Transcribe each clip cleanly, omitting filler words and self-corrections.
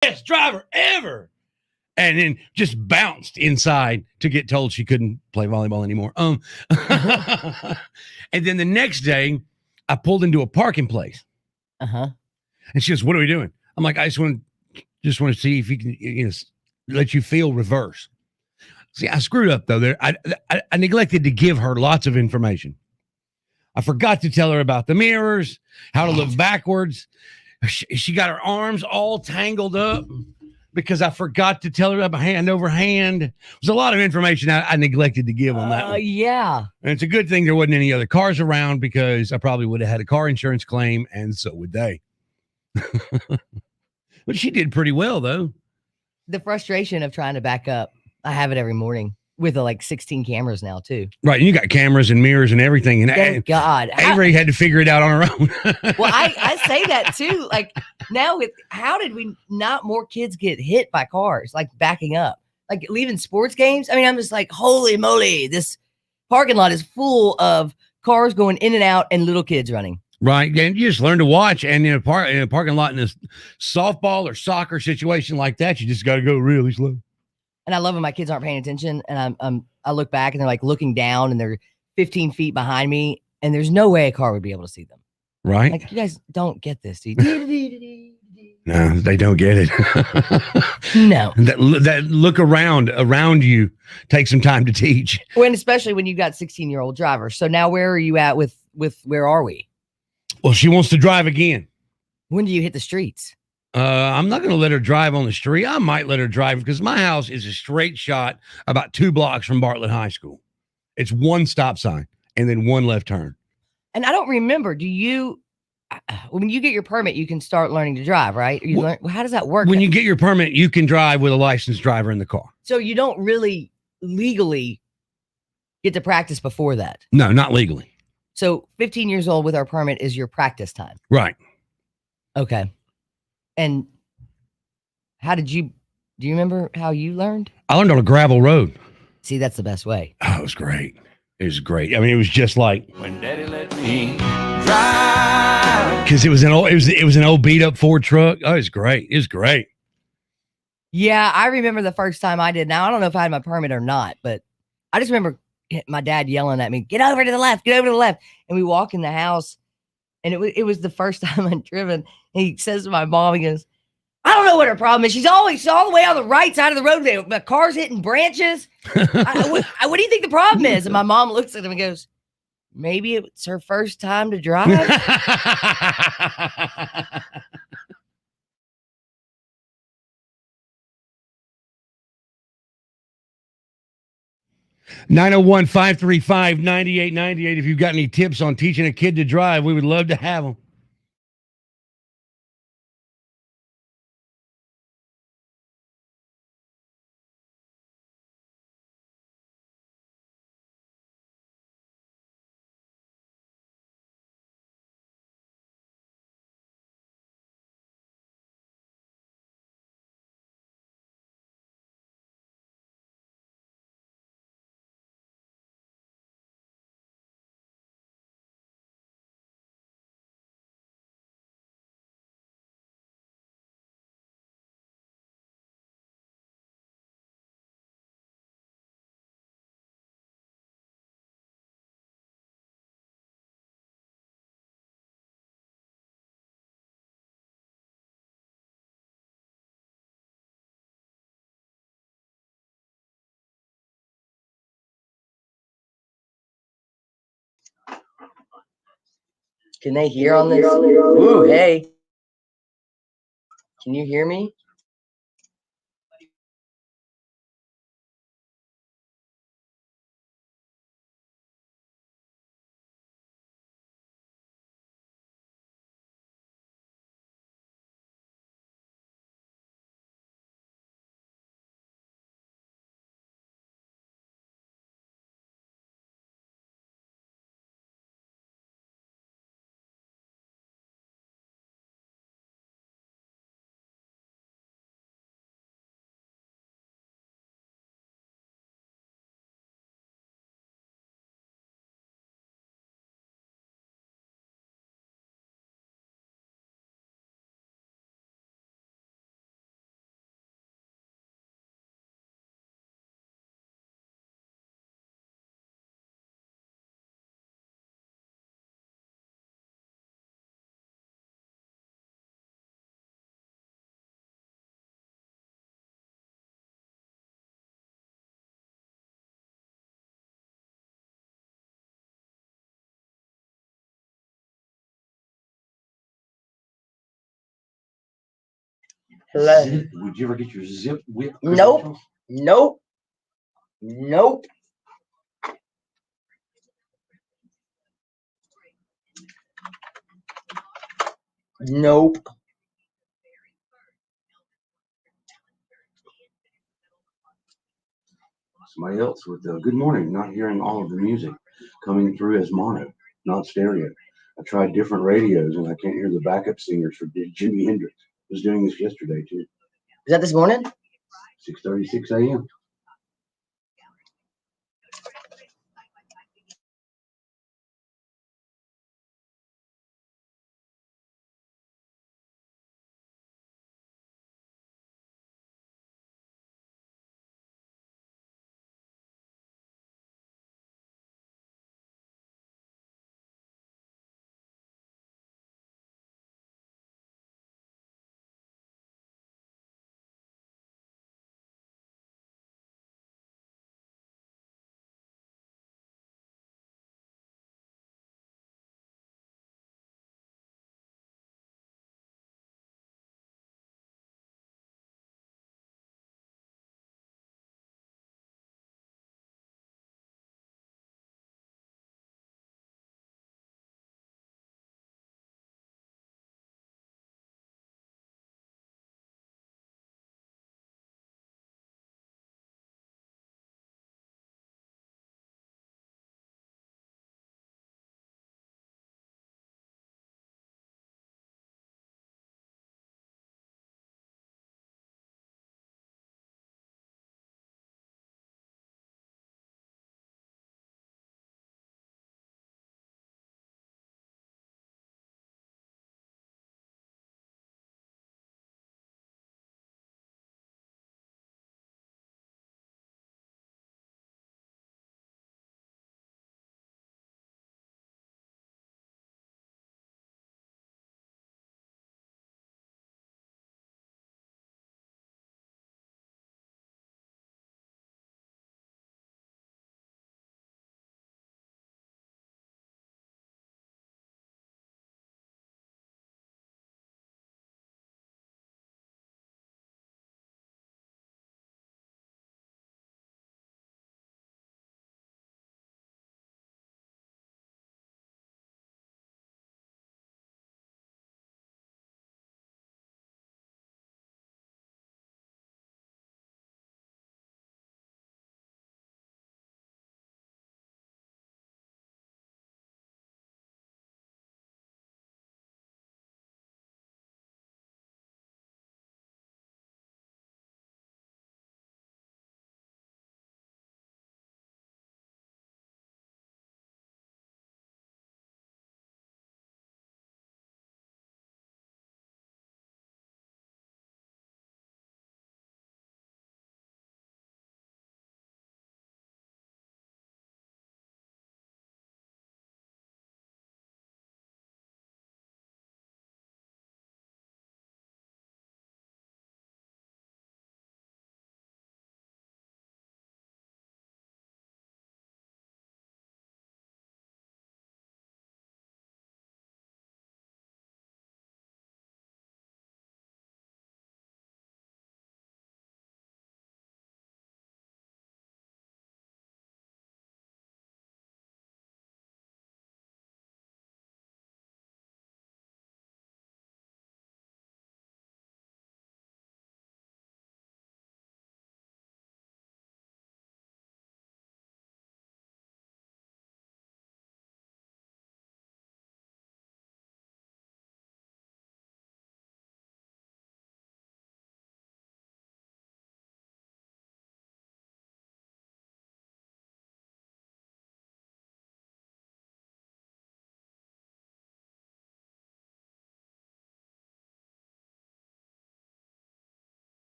best driver ever. And then just bounced inside to get told she couldn't play volleyball anymore. And then the next day, I pulled into a parking place. And she goes, "What are we doing?" I'm like, "I just want to see if you can, let you feel reverse." See, I screwed up though. There, I neglected to give her lots of information. I forgot to tell her about the mirrors, how to look backwards. She got her arms all tangled up because I forgot to tell her about hand over hand. There's a lot of information I neglected to give on that one. Yeah. And it's a good thing there wasn't any other cars around because I probably would have had a car insurance claim, and so would they. But she did pretty well, though. The frustration of trying to back up. I have it every morning with like 16 cameras now, too. Right. And you got cameras and mirrors and everything. And Thank God. Avery had to figure it out on her own. Well, I say that, too. Like, now, how did we not more kids get hit by cars, like backing up, like leaving sports games? I mean, I'm just like, holy moly, this parking lot is full of cars going in and out and little kids running. Right. And you just learn to watch. And in a parking lot in a softball or soccer situation like that, you just got to go really slow. And I love when my kids aren't paying attention and I look back and they're like looking down and they're 15 feet behind me and there's no way a car would be able to see them. Right. Like, you guys don't get this. No, they don't get it. No. That look around you takes some time to teach. When especially when you've got 16-year-old drivers. So now where are you at with where are we? Well, she wants to drive again. When do you hit the streets? I'm not going to let her drive on the street. I might let her drive because my house is a straight shot about 2 blocks from Bartlett High School. It's one stop sign and then one left turn. And I don't remember, when you get your permit, you can start learning to drive, right? How does that work? When you get your permit, you can drive with a licensed driver in the car. So you don't really legally get to practice before that? No, not legally. So 15 years old with our permit is your practice time? Right. Okay. And do you remember how you learned? I learned on a gravel road. See, that's the best way. Oh, it was great. It was great. I mean, it was just like when Daddy let me drive. Because it was an old beat up Ford truck. Oh, it was great. It was great. Yeah, I remember the first time I did. Now I don't know if I had my permit or not, but I just remember my dad yelling at me, "Get over to the left, get over to the left." And we walk in the house, and it was the first time I'd driven. And he says to my mom, he goes, "I don't know what her problem is. She's always all the way on the right side of the road. The car's hitting branches. What do you think the problem is?" And my mom looks at him and goes, "Maybe it's her first time to drive." 901-535-9898. If you've got any tips on teaching a kid to drive, we would love to have them. Can they hear on this? Ooh, hey. Can you hear me? Hello. Zip? Would you ever get your zip whip? Nope. credentials? Nope. Nope. Nope. Somebody else with good morning, not hearing all of the music coming through as mono, not stereo. I tried different radios and I can't hear the backup singers for Jimi Hendrix. Was doing this yesterday too. Is that this morning? 6:36 a.m.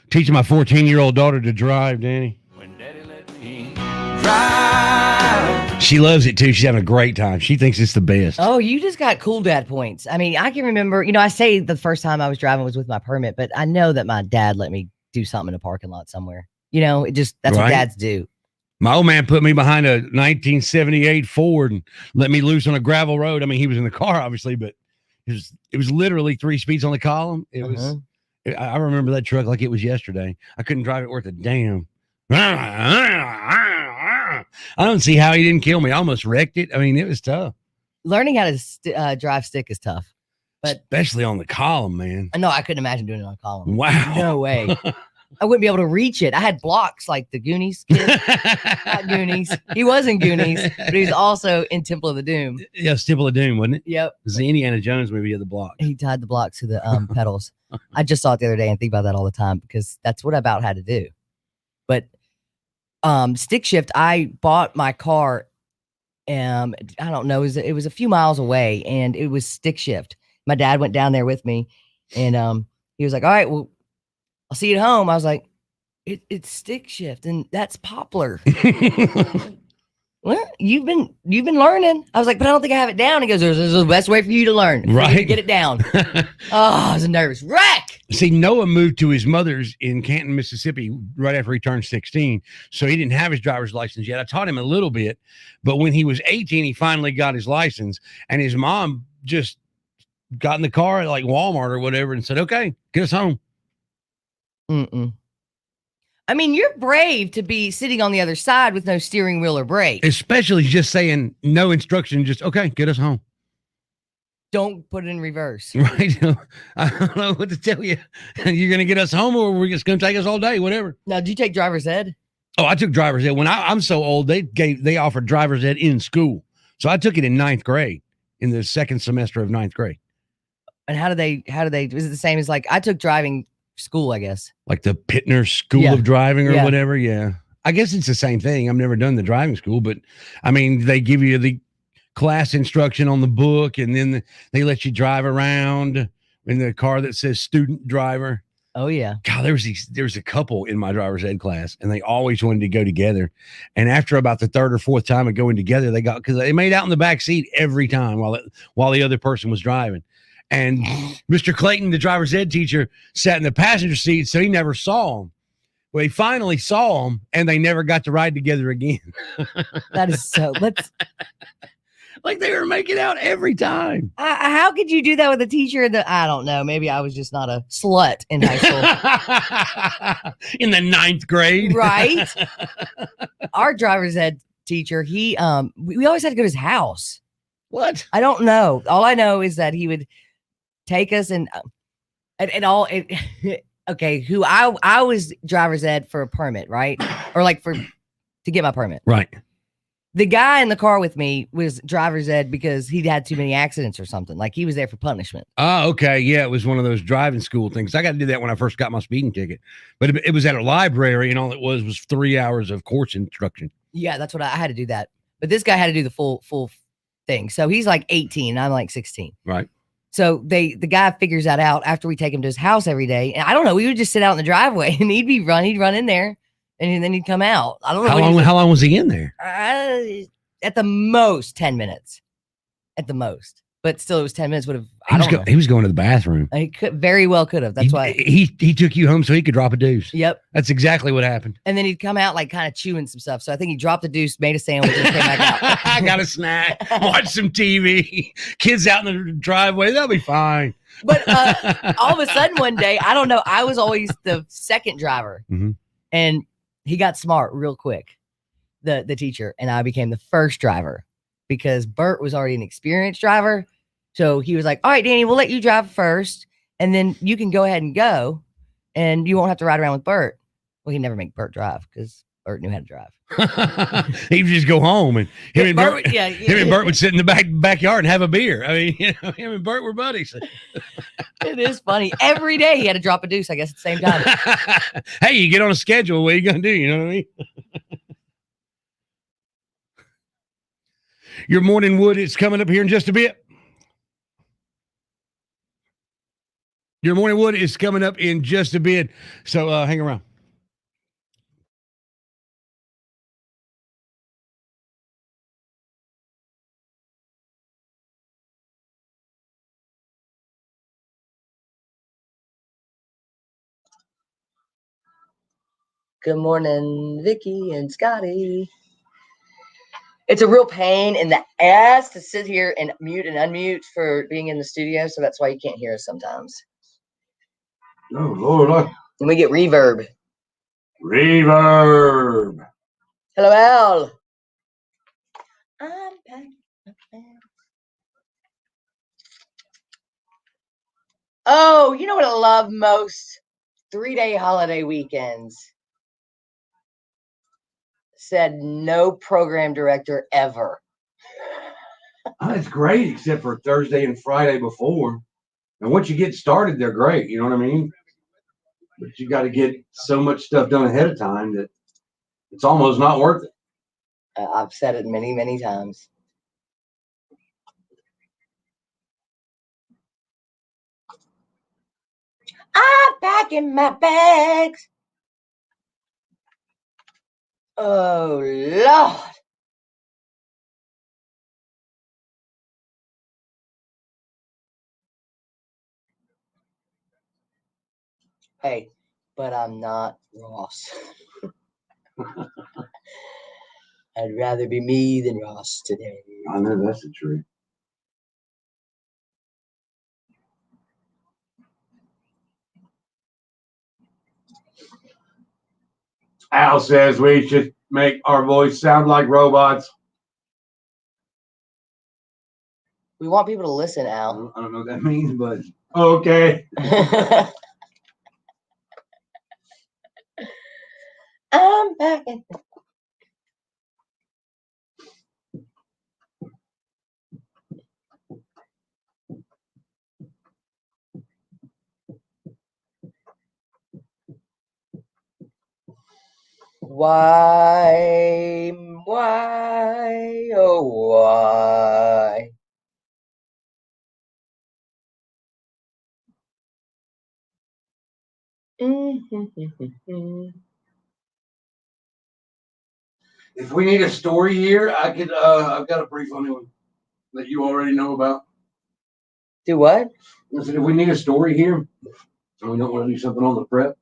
teaching my 14-year-old daughter to drive, Danny. When Daddy let me drive. She loves it too. She's having a great time. She thinks it's the best. Oh, you just got cool dad points. I mean, I can remember, I say the first time I was driving was with my permit, but I know that my dad let me do something in a parking lot somewhere. That's what Right. dads do. My old man put me behind a 1978 Ford and let me loose on a gravel road. I mean, he was in the car, obviously, but it was literally 3 speeds on the column. It was. I remember that truck like it was yesterday. I couldn't drive it worth a damn. I don't see how he didn't kill me. I almost wrecked it. I mean, it was tough. Learning how to drive stick is tough. But Especially on the column, man. no, I couldn't imagine doing it on a column. Wow. No way. I wouldn't be able to reach it. I had blocks like the Goonies kid. Not Goonies. He was in Goonies, but he was also in Temple of the Doom. Yeah, Temple of Doom, wasn't it? Yep. It was the Indiana Jones movie of the block. He tied the blocks to the pedals. I just saw it the other day and think about that all the time because that's what I about had to do. But stick shift, I bought my car. I don't know, it was a few miles away, and it was stick shift. My dad went down there with me, and he was like, "All right, well, I'll see you at home." I was like, "It's stick shift, and that's Poplar." Well, you've been learning. I was like, "But I don't think I have it down." He goes, "This is the best way for you to learn, Right. Get it down." Oh, I was a nervous wreck. See, Noah moved to his mother's in Canton, Mississippi, right after he turned 16. So he didn't have his driver's license yet. I taught him a little bit, but when he was 18, he finally got his license, and his mom just got in the car at like Walmart or whatever and said, "Okay, get us home." Mm-mm. I mean, you're brave to be sitting on the other side with no steering wheel or brake. Especially just saying no instruction, just okay, get us home. Don't put it in reverse. Right? I don't know what to tell you. You're going to get us home, or we're just going to take us all day, whatever. Now, do you take driver's ed? Oh, I took driver's ed. When I'm so old, they offered driver's ed in school. So I took it in 9th grade, in the second semester of 9th grade. And how do they, is it the same as like, I took driving school, I guess. Like the Pittner School Yeah. of Driving or Yeah. whatever. Yeah. I guess it's the same thing. I've never done the driving school, but I mean, they give you the class instruction on the book, and then they let you drive around in the car that says student driver. Oh yeah. God, there was a couple in my driver's ed class, and they always wanted to go together. And after about the 3rd or 4th time of going together, because they made out in the back seat every time while the other person was driving. And Mr. Clayton, the driver's ed teacher, sat in the passenger seat, so he never saw them. Well, he finally saw them, and they never got to ride together again. That is so, Like they were making out every time. how could you do that with a teacher that, I don't know, maybe I was just not a slut in high school. In the 9th grade. Right? Our driver's ed teacher, we always had to go to his house. What? I don't know. All I know is that he would take us okay, who I was driver's ed for a permit, right? Or like to get my permit. Right. The guy in the car with me was driver's ed because he'd had too many accidents or something. Like he was there for punishment. Oh, okay. Yeah, it was one of those driving school things. I got to do that when I first got my speeding ticket. But it was at a library, and all it was 3 hours of course instruction. Yeah, that's what I had to do that. But this guy had to do the full thing. So he's like 18. I'm like 16. Right. So the guy figures that out after we take him to his house every day. And I don't know, we would just sit out in the driveway and he'd run in there and then he'd come out. I don't know. How long was he in there? At the most 10 minutes. At the most. But still it was 10 minutes would have He was going to the bathroom. He very well could have. That's why he took you home so he could drop a deuce. Yep. That's exactly what happened. And then he'd come out like kind of chewing some stuff. So I think he dropped a deuce, made a sandwich, and came back out. I got a snack, watch some TV, kids out in the driveway. They'll be fine. But all of a sudden one day, I don't know, I was always the second driver. Mm-hmm. And he got smart real quick, the teacher, and I became the first driver because Bert was already an experienced driver. So he was like, all right, Danny, we'll let you drive first, and then you can go ahead and go, and you won't have to ride around with Bert. Well, he'd never make Bert drive because Bert knew how to drive. He'd just go home, and him and Bert would sit in the backyard and have a beer. I mean, him and Bert were buddies. It is funny. Every day he had to drop a deuce, I guess, at the same time. Hey, you get on a schedule. What are you going to do? You know what I mean? Your morning wood is coming up here in just a bit. Your morning wood is coming up in just a bit, so hang around. Good morning, Vicky and Scotty. It's a real pain in the ass to sit here and mute and unmute for being in the studio, so that's why you can't hear us sometimes. Oh, Lord. And we get reverb. Reverb. Hello, Al. I'm back. Oh, you know what I love most? 3-day holiday weekends. Said no program director ever. It's great, except for Thursday and Friday before. And once you get started, they're great. You know what I mean? But you got to get so much stuff done ahead of time that it's almost not worth it. I've said it many, many times. I'm packing my bags. Oh, Lord. Hey, but I'm not Ross. I'd rather be me than Ross today. I know that's the truth. Al says we should make our voice sound like robots. We want people to listen, Al. I don't know what that means, but okay. I'm back. Why, oh, why? If we need a story here, I could. I've got a brief on it that you already know about. Do what? I said if we need a story here, and we don't want to do something on the prep,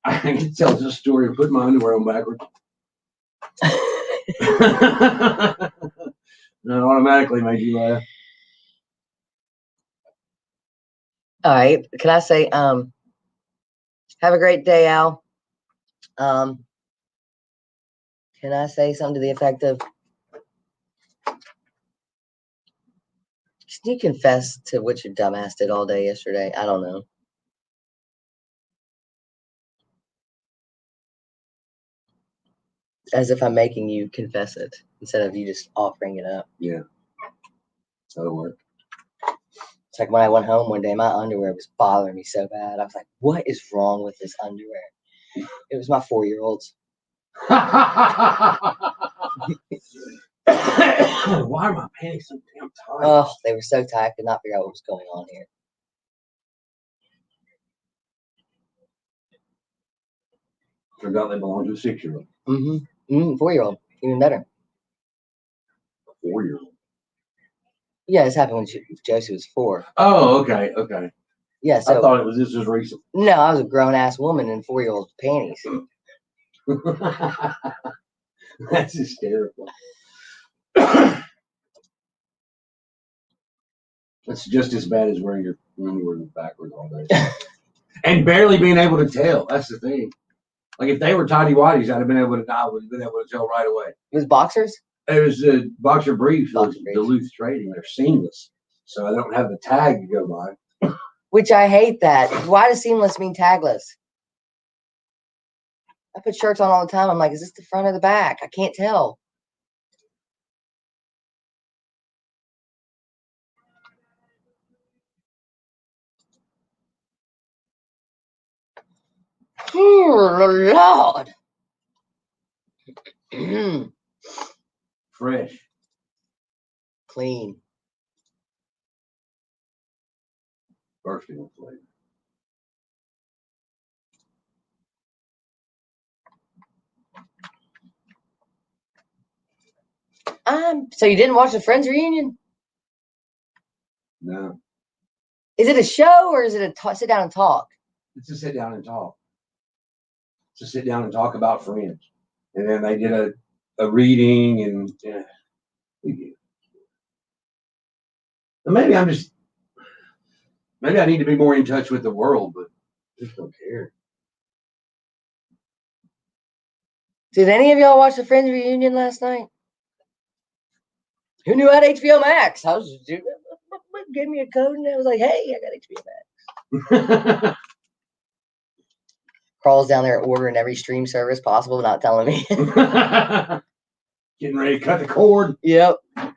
I can tell this story of putting my underwear on backwards. That automatically made you laugh. All right. Can I say, have a great day, Al. Can I say something to the effect of, can you confess to what your dumbass did all day yesterday? I don't know. As if I'm making you confess it instead of you just offering it up. Yeah. That'll work. It's like when I went home one day, my underwear was bothering me so bad. I was like, what is wrong with this underwear? It was my 4-year-old's. Why are my pants so damn tight? Oh, they were so tight, I could not figure out what was going on here. Turned out they belong to a 6-year-old. 4-year-old, even better. A 4-year-old. Yeah, this happened when Josie was 4. Oh, okay, okay. Yeah, so I thought this was recent. no, I was a grown-ass woman in 4-year-old panties. That's hysterical. That's just as bad as wearing your underwear backwards all day. And barely being able to tell. That's the thing. Like if they were tidy whities, I'd have been able to. I would have been able to tell right away. It was boxers. It was boxer briefs. Boxer briefs. Duluth Trading. They're seamless, so I don't have the tag to go by. Which I hate that. Why does seamless mean tagless? I put shirts on all the time. I'm like, is this the front or the back? I can't tell. Oh, Lord. Fresh. Clean. Bursting with flavor. So you didn't watch the Friends reunion? No, Is it a show or is it a sit down and talk? it's to sit down and talk. To sit down and talk about Friends, and then they did a reading, and yeah. Maybe maybe I need to be more in touch with the world, but I just don't care. Did any of y'all watch the Friends reunion last night? Who knew I had HBO Max? I was just gave me a code and I was like, hey, I got HBO Max. Crawls down there ordering every stream service possible, not telling me. Getting ready to cut the cord. Yep. I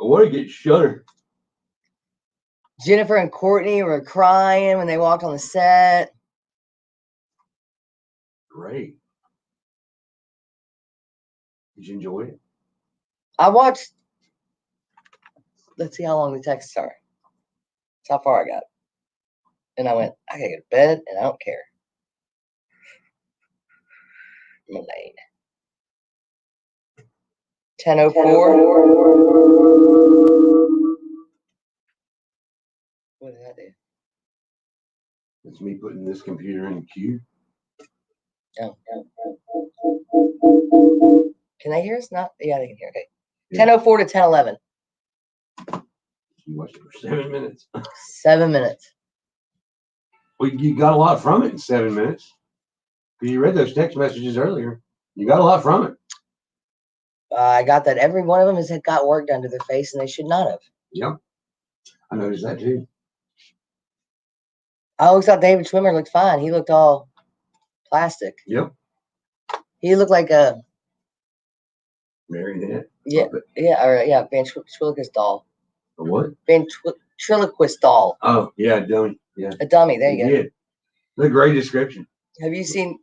want to get Shudder. Jennifer and Courtney were crying when they walked on the set. Great. Did you enjoy it? I watched. Let's see how long the texts are. That's how far I got. And I went, I gotta go to bed and I don't care. Malane. 10:04. What did I do? It's me putting this computer in the queue. Oh. Can they hear us? Not? Yeah, they can hear. Okay. Yeah. 10:04 to 10:11. You watched it for 7 minutes. 7 minutes. Well, you got a lot from it in 7 minutes. You read those text messages earlier. You got a lot from it. I got that every one of them has got work done to their face, and they should not have. Yep. I noticed that too. I always thought David Schwimmer looked fine. He looked all plastic. Yep. He looked like a Marionette. ventriloquist doll. A what? Ventriloquist doll. Oh, yeah, dummy. Yeah. A dummy. There you go. Yeah. The great description. Have you seen?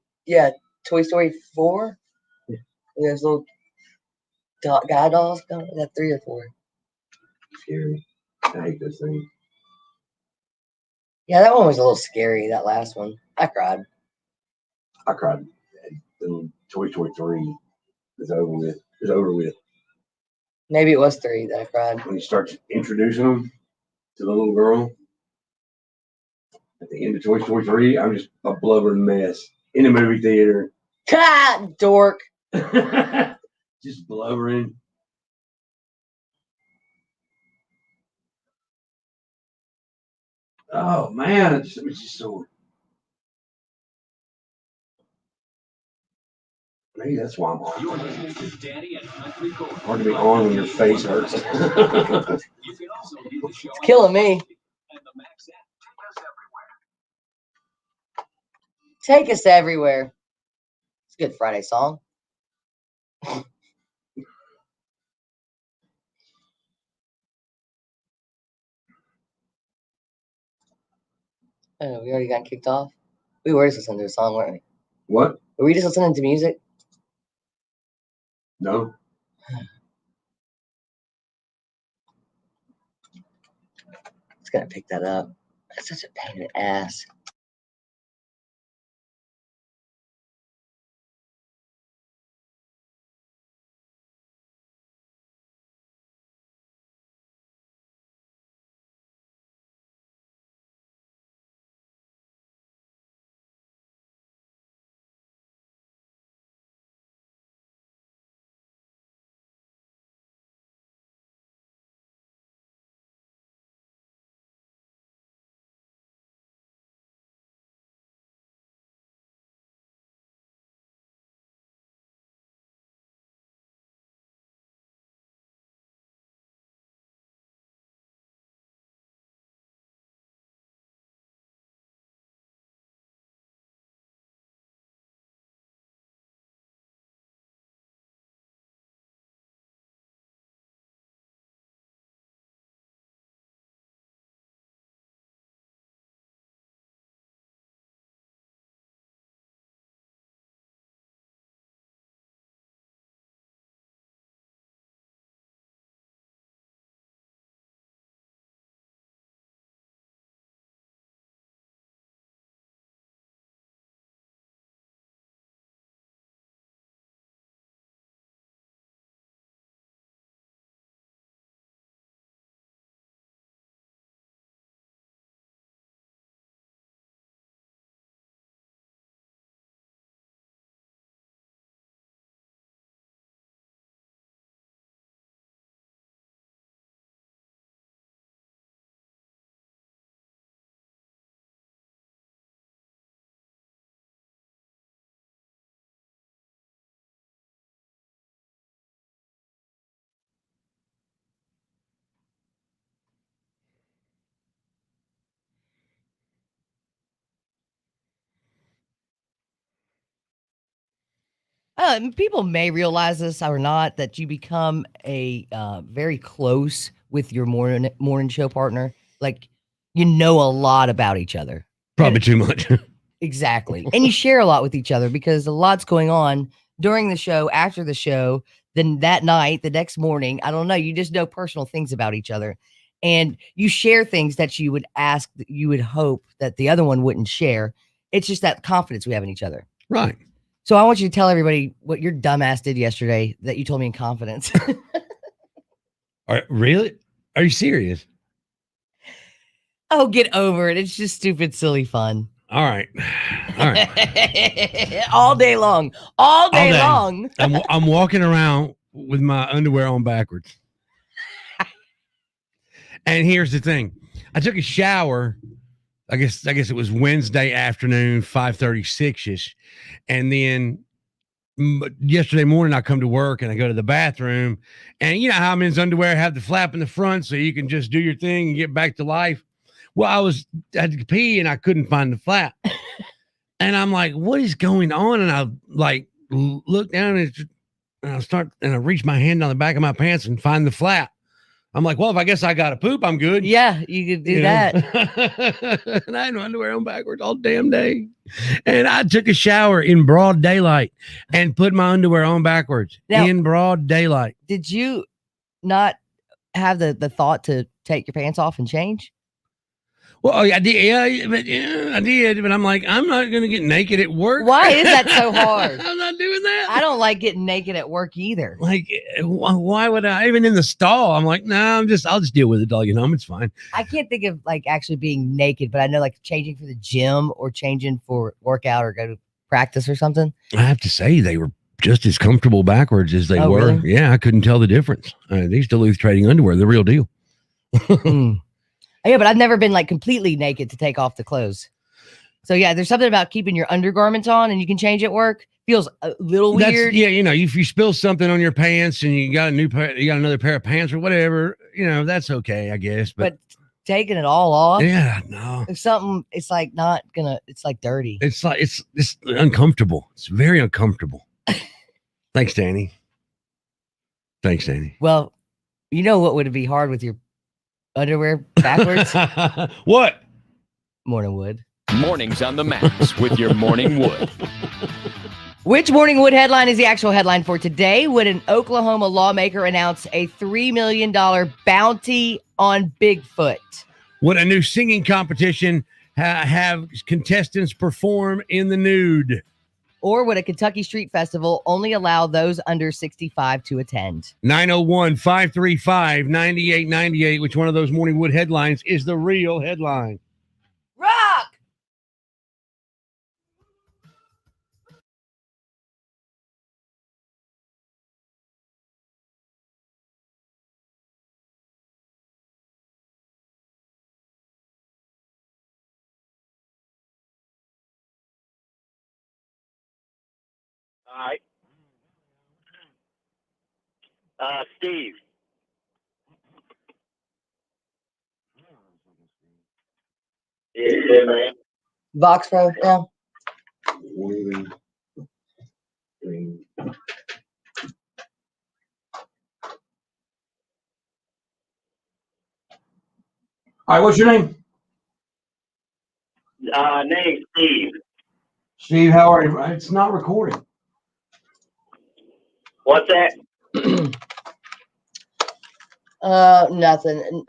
Toy Story 4. Yeah. There's little guy dolls. No, is that 3 or 4? Scary. I hate those things. Yeah, that one was a little scary. That last one, I cried. I cried. The Toy Story 3 is over with. It's over with. Maybe it was 3 that I cried. When he starts introducing them to the little girl at the end of Toy Story 3, I'm just a blubbering mess in a movie theater. God, dork. Just blubbering. Oh man, it's just so. Maybe that's why I'm on. You're listening to Danny and Country Gold. Hard to be on when your face hurts. You can also view the show It's killing me. and the Max app. Take us everywhere. It's a good Friday song. Oh, we already got kicked off. We were just listening to a song, weren't we? What? Were we just listening to music? No. It's gonna pick that up. That's such a pain in the ass. People may realize this or not, that you become a very close with your morning show partner. Like, you know a lot about each other. Probably too much. Exactly. And you share a lot with each other because a lot's going on during the show, after the show, then that night, the next morning. I don't know. You just know personal things about each other. And you share things that you would ask, that you would hope that the other one wouldn't share. It's just that confidence we have in each other. Right. So I want you to tell everybody what your dumbass did yesterday that you told me in confidence. Really? Are you serious? Oh, get over it. It's just stupid, silly fun. All right. All right. All day long. All day long. I'm walking around with my underwear on backwards. And here's the thing. I took a shower. I guess it was Wednesday afternoon, 5:36ish. And then yesterday morning I come to work and I go to the bathroom, and you know how men's underwear have the flap in the front so you can just do your thing and get back to life. Well, I had to pee and I couldn't find the flap. And I'm like, what is going on? And I like look down and I reach my hand down the back of my pants and find the flap. I'm like, well, if I guess I got to poop, I'm good. Yeah, you could do that. And I had no underwear on backwards all damn day. And I took a shower in broad daylight and put my underwear on backwards Now, in broad daylight. Did you not have the thought to take your pants off and change? Well, I did. Yeah, I did. But I'm like, I'm not going to get naked at work. Why is that so hard? I'm not doing that. I don't like getting naked at work either. Like, why would I? Even in the stall, I'm like, nah, I'll just deal with it, dog. It's fine. I can't think of like actually being naked, but I know like changing for the gym or changing for workout or go to practice or something. I have to say they were just as comfortable backwards as they were. Really? Yeah, I couldn't tell the difference. These Duluth Trading underwear, the real deal. Yeah, but I've never been like completely naked to take off the clothes. So yeah, there's something about keeping your undergarments on and you can change at work. Feels a little weird. Yeah, if you spill something on your pants and you got another pair of pants or whatever, that's okay, I guess. But taking it all off. Yeah, no. If something, it's like not gonna. It's like dirty. It's like it's uncomfortable. It's very uncomfortable. Thanks, Danny. Well, you know what would be hard with your underwear backwards? What? Morning wood. Mornings on the Max with your Morning Wood. Which Morning Wood headline is the actual headline for today? Would an Oklahoma lawmaker announce a $3 million bounty on Bigfoot? Would a new singing competition have contestants perform in the nude? Or would a Kentucky Street Festival only allow those under 65 to attend? 901-535-9898. Which one of those Morning Wood headlines is the real headline? Rock! All right. Steve. Yeah, man. Vox Pro, yeah. All right, what's your name? Name's Steve. Steve, how are you? It's not recording. What's that? Nothing.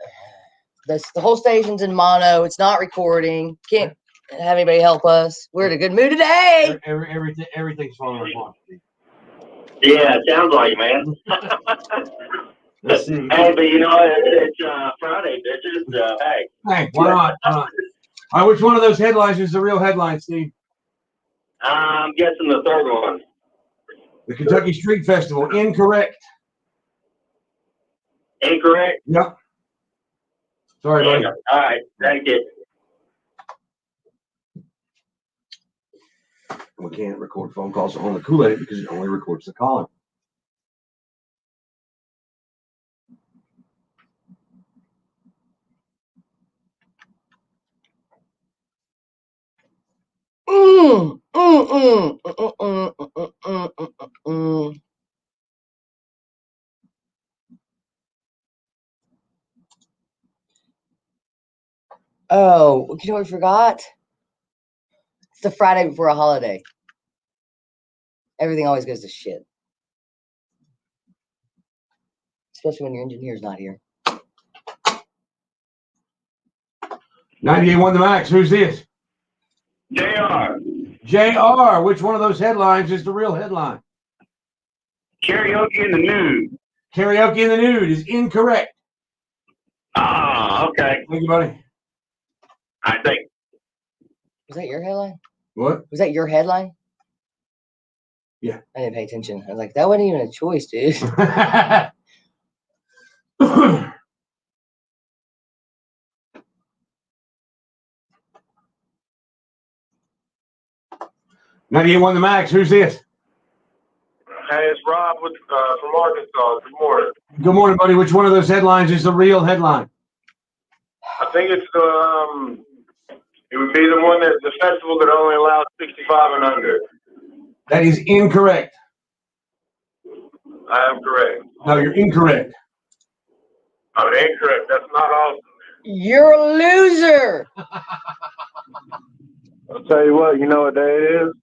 The whole station's in mono. It's not recording. Can't have anybody help us. We're in a good mood today. Everything's falling apart. Yeah, it sounds like it, man. Let's see. Hey, but you know, it's Friday, bitches. Hey. Hey, why not? All right, which one of those headlines is the real headline, Steve? I'm guessing the third one. The Kentucky Street Festival. Incorrect. Incorrect? Yep. Sorry, buddy. All right, thank you. We can't record phone calls on the Kool-Aid because it only records the caller. Oh, you know what I forgot? It's the Friday before a holiday. Everything always goes to shit. Especially when your engineer's not here. 98.1 The Max. Who's this? JR. JR. Which one of those headlines is the real headline? Karaoke in the nude. Karaoke in the nude is incorrect. Ah, okay. Thank you, buddy. I think. Was that your headline? What? Was that your headline? Yeah. I didn't pay attention. I was like, that wasn't even a choice, dude. 98.1 The Max. Who's this? Hey, it's Rob from Arkansas. Good morning. Good morning, buddy. Which one of those headlines is the real headline? I think it's it would be the one that's the festival that only allows 65 and under. That is incorrect. I am correct. No, you're incorrect. I'm incorrect. That's not awesome. You're a loser. I'll tell you what, you know what day it is?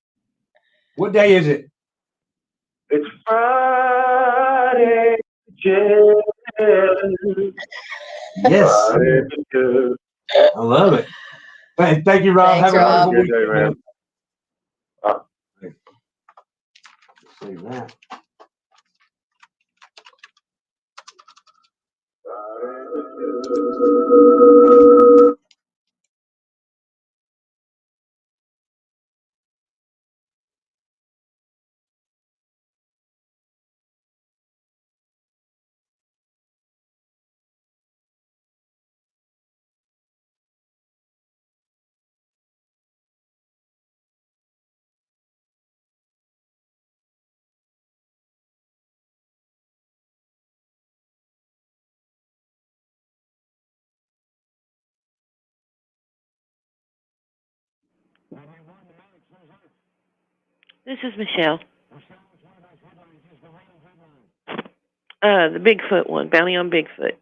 What day is it? It's Friday. Yes. Friday, I love it. Thank you, Rob. Thanks, Have a Rob. wonderful Good day, man. weekend. Save that. This is Michelle. The Bigfoot one, Bounty on Bigfoot.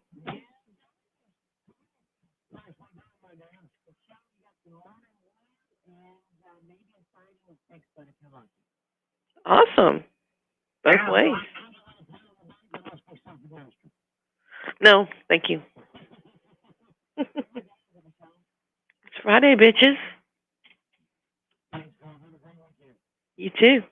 Awesome. Both ways. No, thank you. It's Friday, bitches. You too.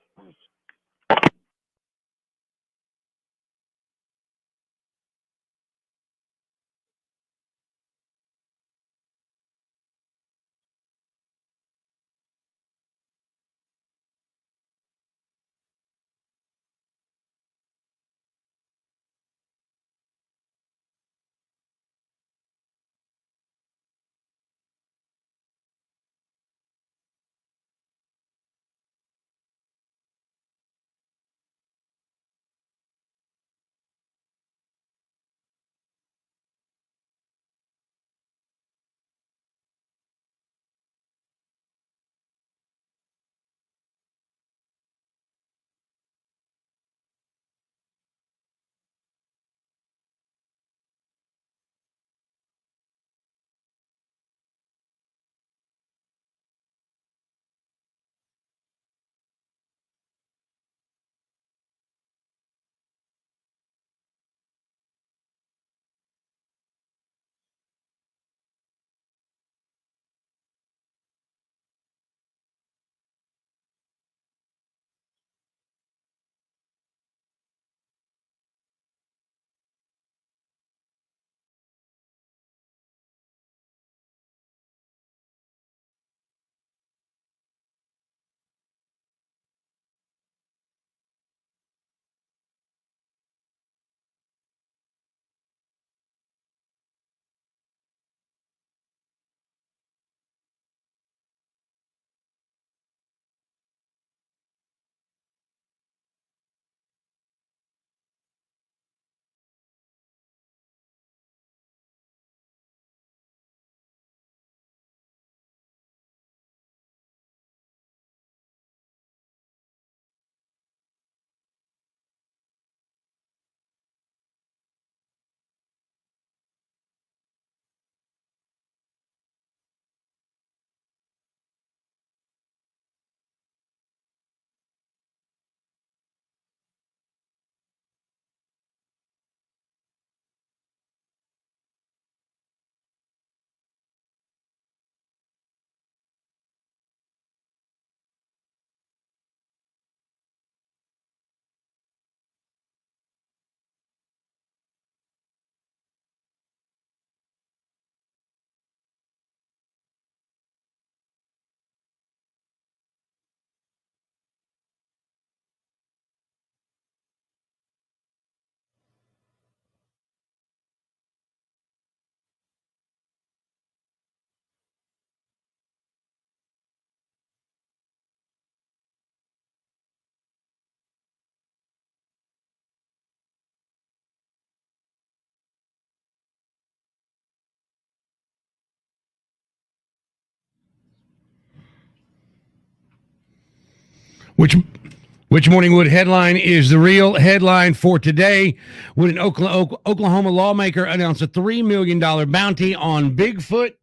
Which Morning Wood headline is the real headline for today? Would an Oklahoma lawmaker announce a $3 million bounty on Bigfoot?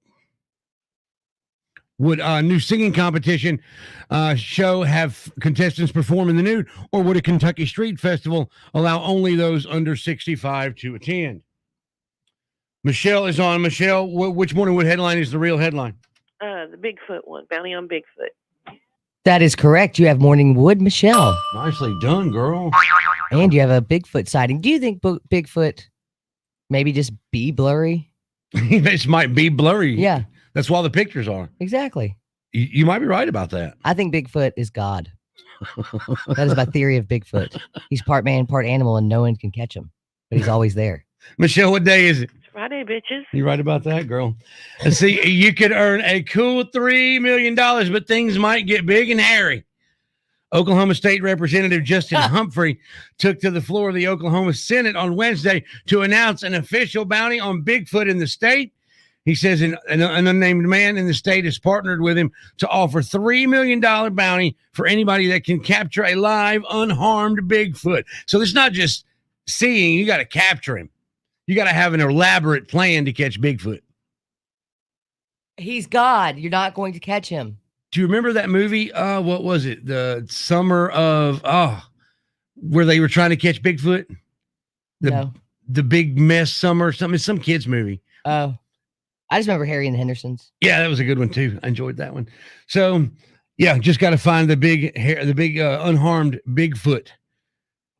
Would a new singing competition show have contestants perform in the nude? Or would a Kentucky Street Festival allow only those under 65 to attend? Michelle is on. Michelle, which Morning Wood headline is the real headline? The Bigfoot one, Bounty on Bigfoot. That is correct. You have Morning Wood, Michelle. Nicely done, girl. And you have a Bigfoot sighting. Do you think Bigfoot maybe just be blurry? This might be blurry. Yeah, That's why the pictures are. exactly. You might be right about that. I think Bigfoot is God. That is my theory of Bigfoot. He's part man, part animal, and no one can catch him, but he's always there. Michelle, what day is it? It's Friday, bitches. You right about that, girl. And see, you could earn a cool $3 million, but things might get big and hairy. Oklahoma State Representative Justin Humphrey took to the floor of the Oklahoma Senate on Wednesday to announce an official bounty on Bigfoot in the state. He says an unnamed man in the state has partnered with him to offer $3 million bounty for anybody that can capture a live, unharmed Bigfoot. So it's not just seeing, you got to capture him. You got to have an elaborate plan to catch Bigfoot. He's God. You're not going to catch him. Do you remember that movie? What was it? The summer of, where they were trying to catch Bigfoot? No. The Big Mess Summer or something. It's some kid's movie. Oh, I just remember Harry and the Hendersons. Yeah, that was a good one too. I enjoyed that one. So, yeah, just got to find the big unharmed Bigfoot.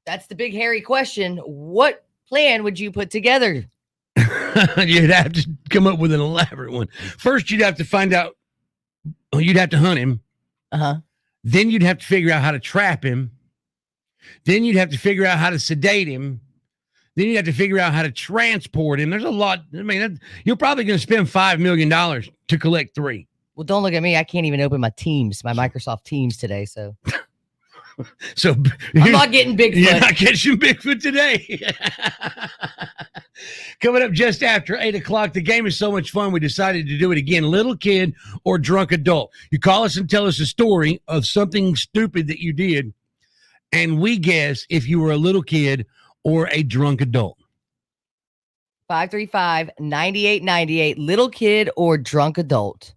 That's the big hairy question. What plan would you put together? You'd have to come up with an elaborate one. First, you'd have to find out. You'd have to hunt him. Then you'd have to figure out how to trap him. Then you'd have to figure out how to sedate him. Then you'd have to figure out how to transport him. There's a lot. I mean, you're probably going to spend $5 million to collect 3. Well, don't look at me. I can't even open my Teams, my Microsoft Teams today. So So I'm not getting Bigfoot. You're not catching Bigfoot today. Coming up just after 8 o'clock, the game is so much fun, we decided to do it again. Little kid or drunk adult. You call us and tell us a story of something stupid that you did, and we guess if you were a little kid or a drunk adult. 535-9898, little kid or drunk adult.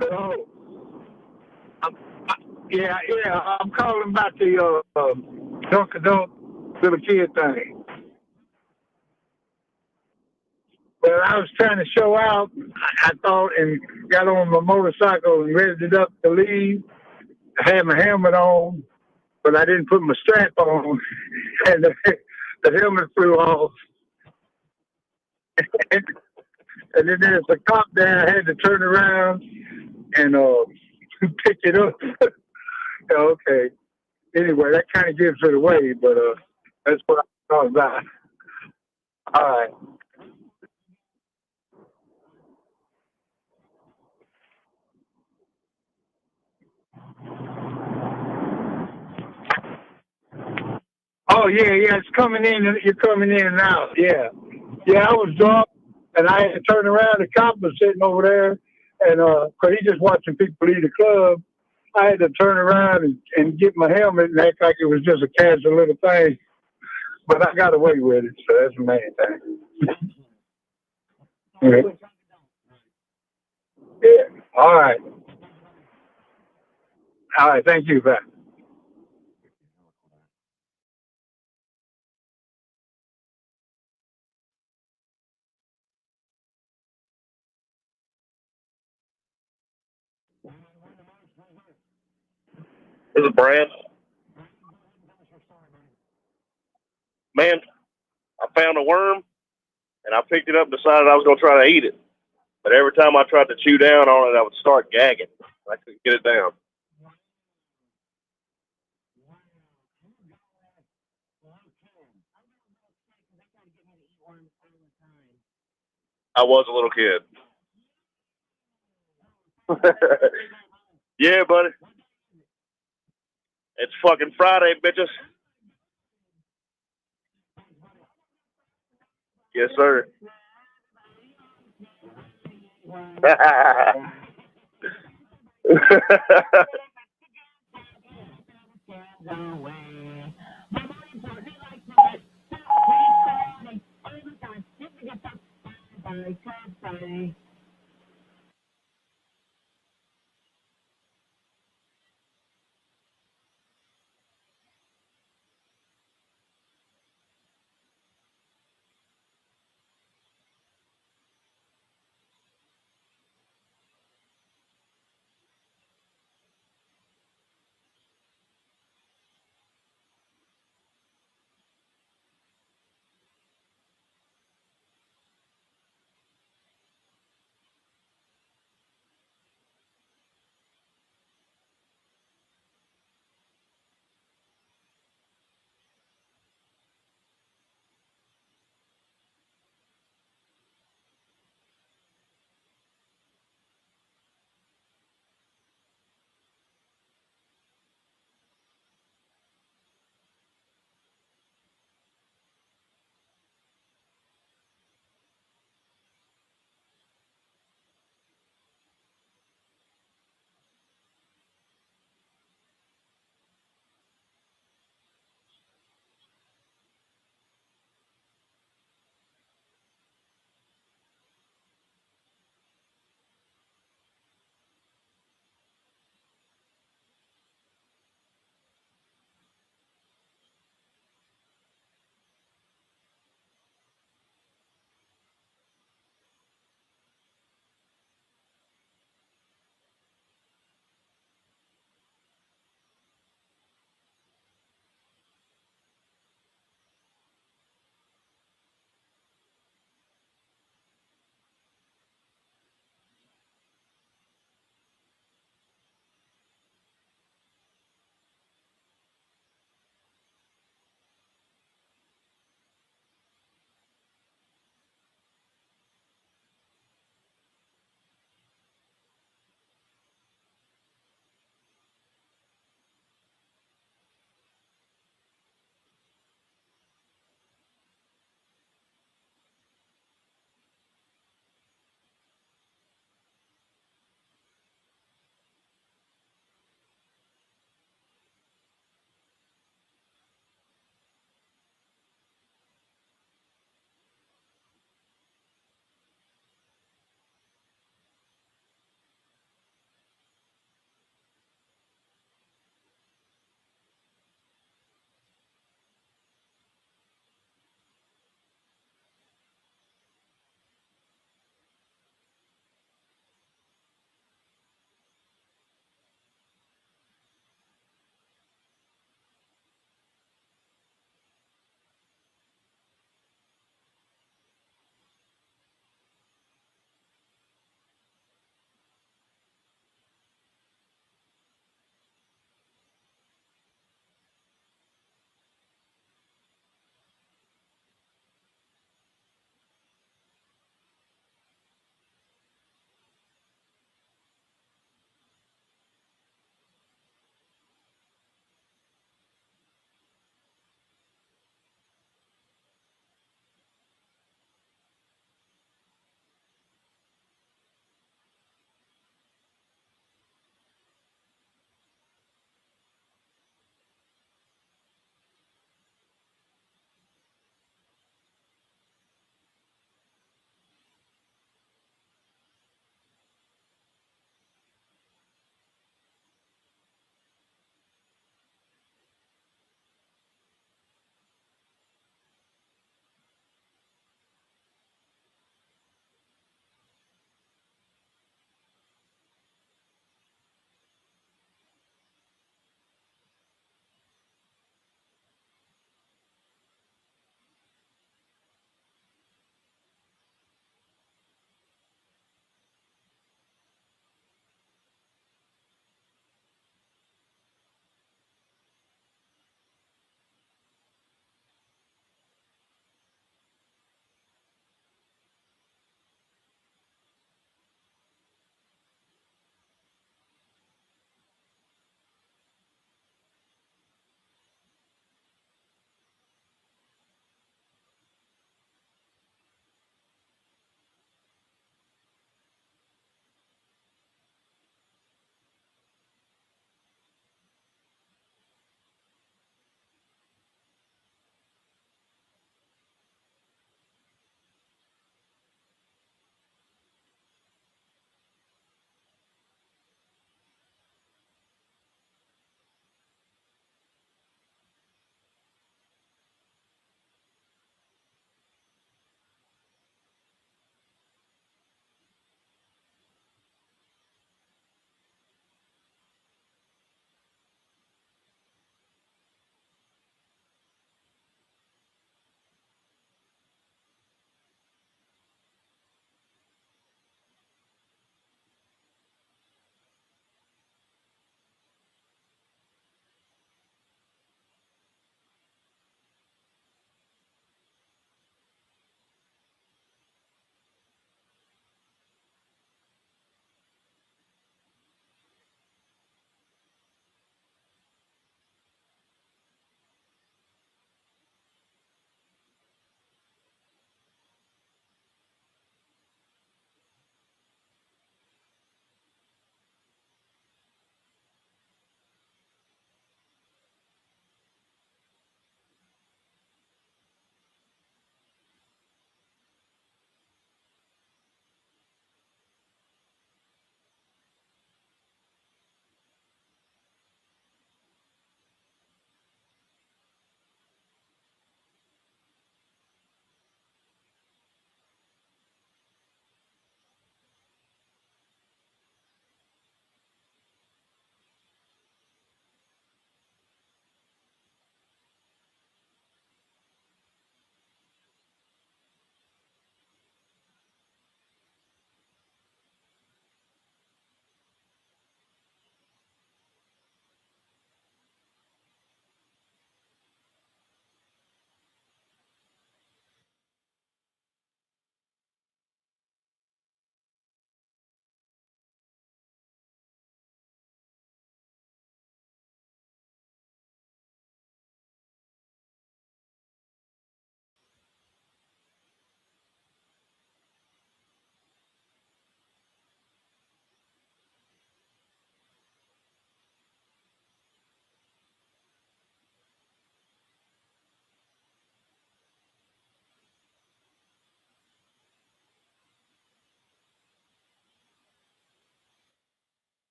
So, I'm calling about the drunk adult little kid thing. Well, I was trying to show out, I thought, and got on my motorcycle and revved it up to leave. I had my helmet on, but I didn't put my strap on, and the helmet flew off. And then there's a cop there. I had to turn around and pick it up. Okay. Anyway, that kind of gives it away, but that's what I thought about. All right. Oh, yeah, it's coming in. You're coming in and out. Yeah, I was drunk, and I had to turn around. The cop was sitting over there, And 'cause he just watching people leave the club, I had to turn around and get my helmet and act like it was just a casual little thing. But I got away with it, so that's the main thing. Yeah. Yeah. All right. All right. Thank you, Pat. This is Brad. Man, I found a worm and I picked it up and decided I was going to try to eat it. But every time I tried to chew down on it, I would start gagging. I couldn't get it down. I was a little kid. Yeah, buddy. It's fucking Friday, bitches. Yes, sir.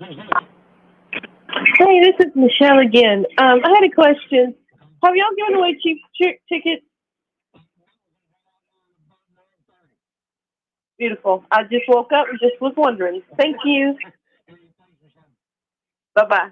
Hey, this is Michelle again. I had a question. Have y'all given away cheap trick tickets? Beautiful. I just woke up and just was wondering. Thank you. Bye-bye.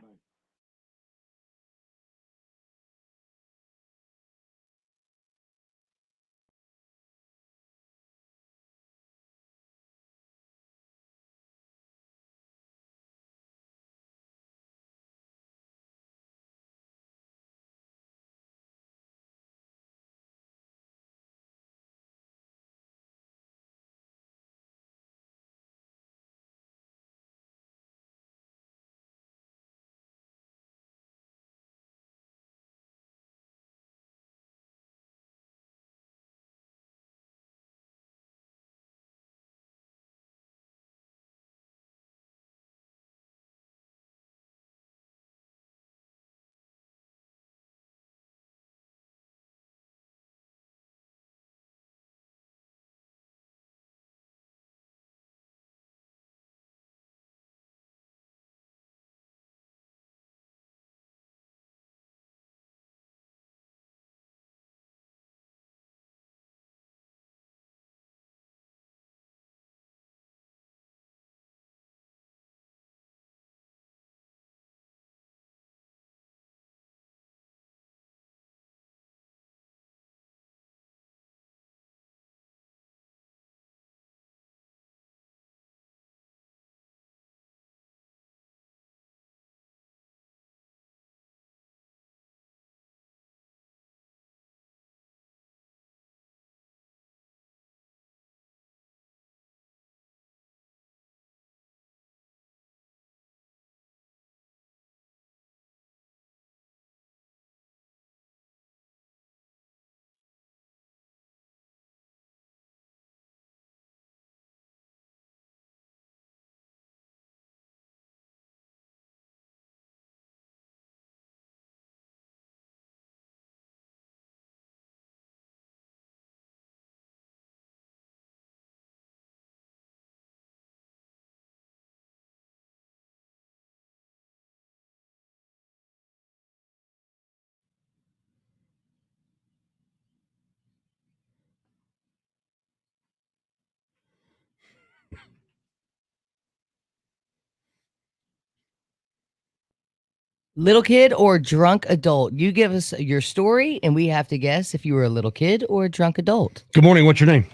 Little kid or drunk adult? You give us your story, and we have to guess if you were a little kid or a drunk adult. Good morning. What's your name?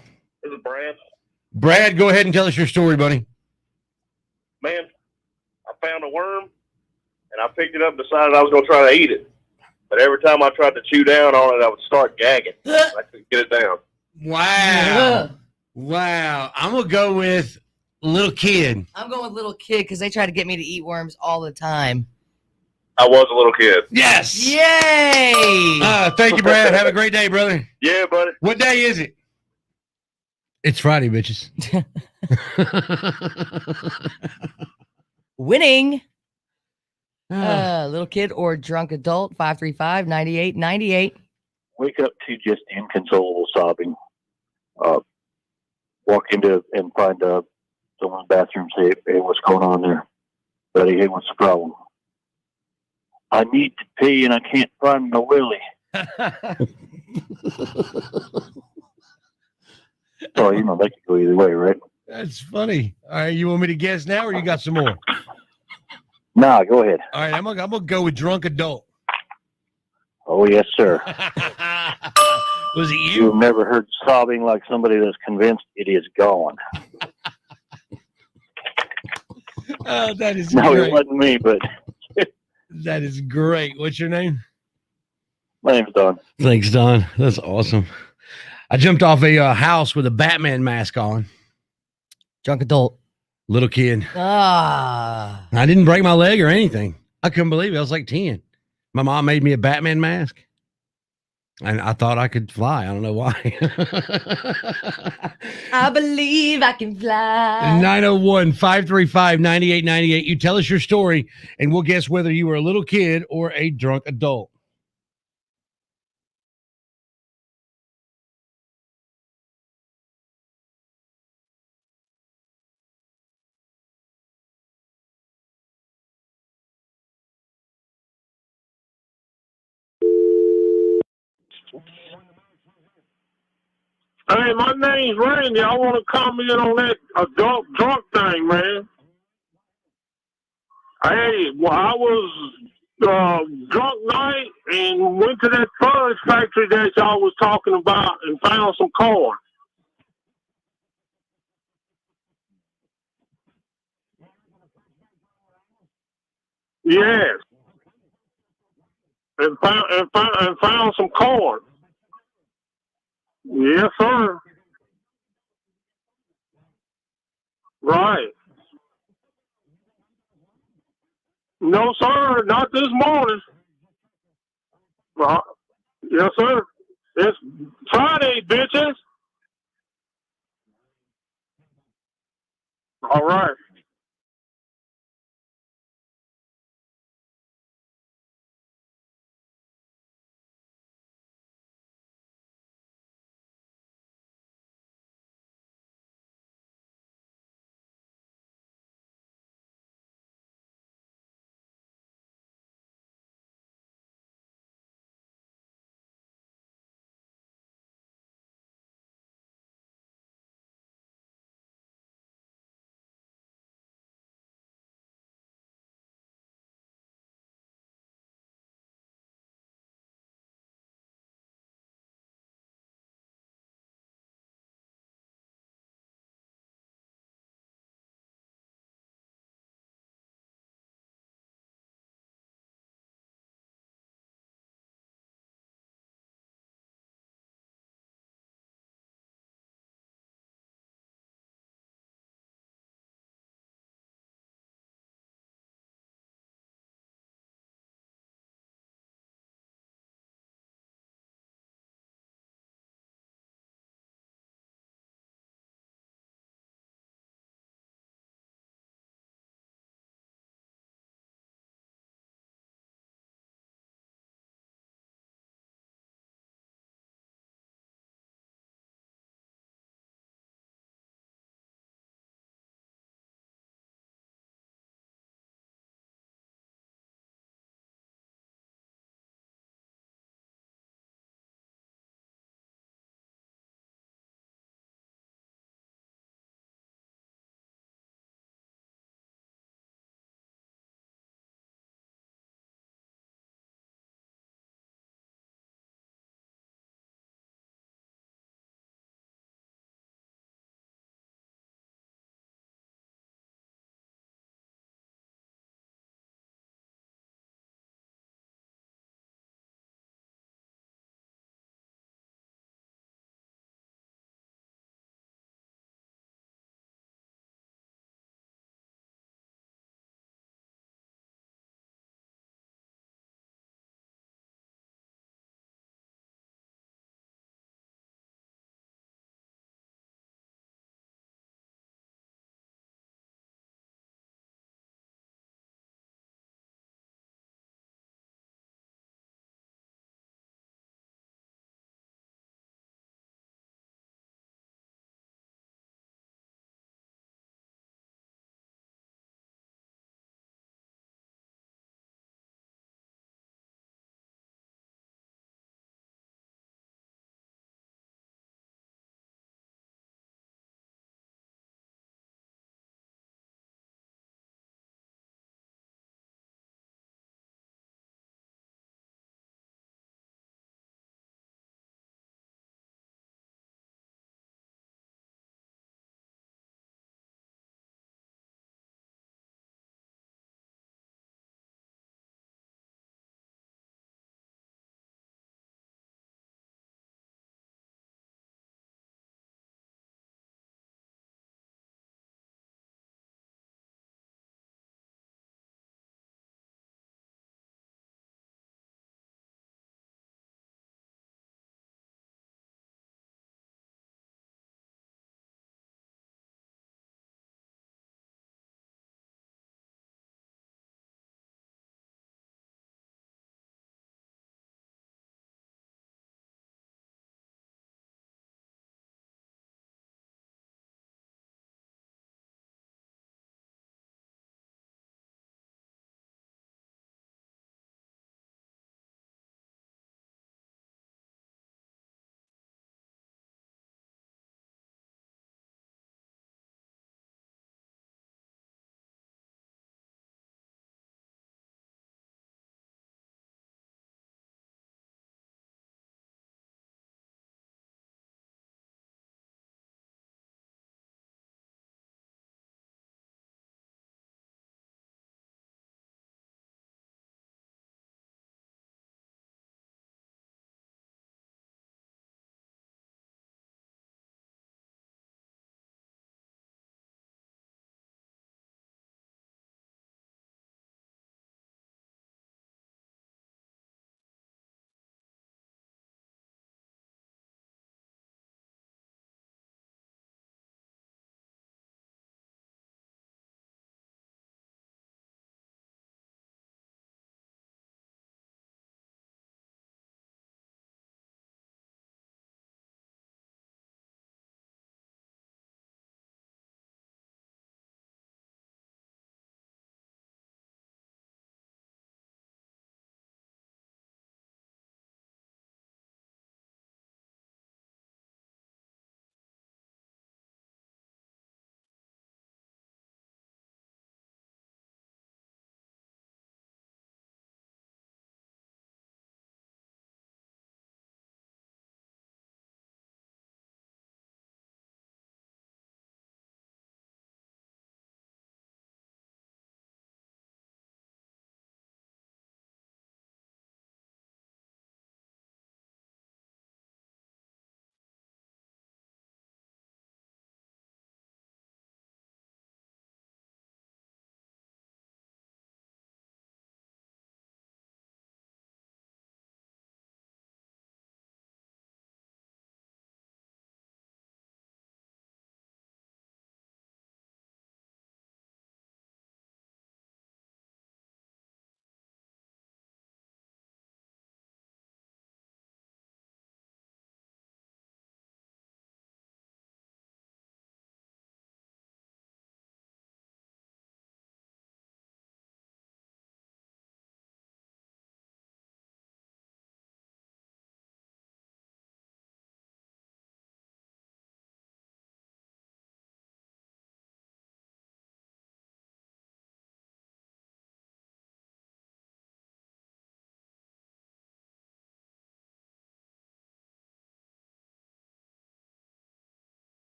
This is Brad. Brad, go ahead and tell us your story, buddy. Man, I found a worm, and I picked it up and decided I was going to try to eat it. But every time I tried to chew down on it, I would start gagging. I couldn't get it down. Wow. Wow. I'm going to go with little kid. I'm going with little kid because they try to get me to eat worms all the time. I was a little kid. Yes. Yay! Thank you, Brad. Have a great day, brother. Yeah, buddy. What day is it? It's Friday, bitches. Winning. Little kid or drunk adult, 535-9898. Wake up to just inconsolable sobbing. Walk into and find someone's bathroom, say, hey, what's going on there? Buddy, hey, what's the problem? I need to pee and I can't find my willy. So, you know, that could go either way, right? That's funny. All right, you want me to guess now or you got some more? Nah, go ahead. All right, I'm gonna go with drunk adult. Oh, yes, sir. Was it you? You've never heard sobbing like somebody that's convinced it is gone. Oh, that is No, great. it wasn't me, but That is great. What's your name? my name's Don. Thanks, Don. That's awesome. I jumped off a house with a Batman mask on. Drunk adult. Little kid. Ah. I didn't break my leg or anything. I couldn't believe it. I was like 10. My mom made me a Batman mask. And I thought I could fly. I don't know why. I believe I can fly. 901-535-9898. You tell us your story, and we'll guess whether you were a little kid or a drunk adult. Hey, my name's Randy. I want to comment on that adult drunk thing, man. Hey, well, I was drunk night and went to that fudge factory that y'all was talking about and found some corn. Yes, and found some corn. Yes, sir. Right. No, sir, not this morning. Yes, sir. It's Friday, bitches. All right.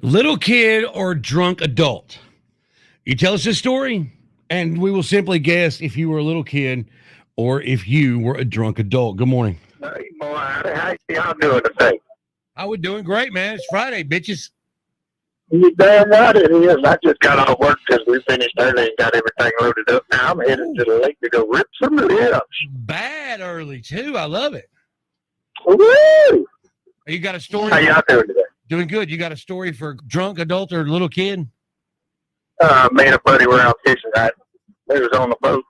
Little kid or drunk adult? You tell us a story, and we will simply guess if you were a little kid or if you were a drunk adult. Good morning. Hey, boy, how y'all doing today? How we doing? Great, man. It's Friday, bitches. You damn right it is. I just got off work because we finished early and got everything loaded up. Now I'm headed to the lake to go rip some lips. Bad early, too. I love it. Woo! You got a story? How y'all doing today? Doing good. You got a story for drunk adult or little kid? Me and a buddy were out fishing night. We was on the boat,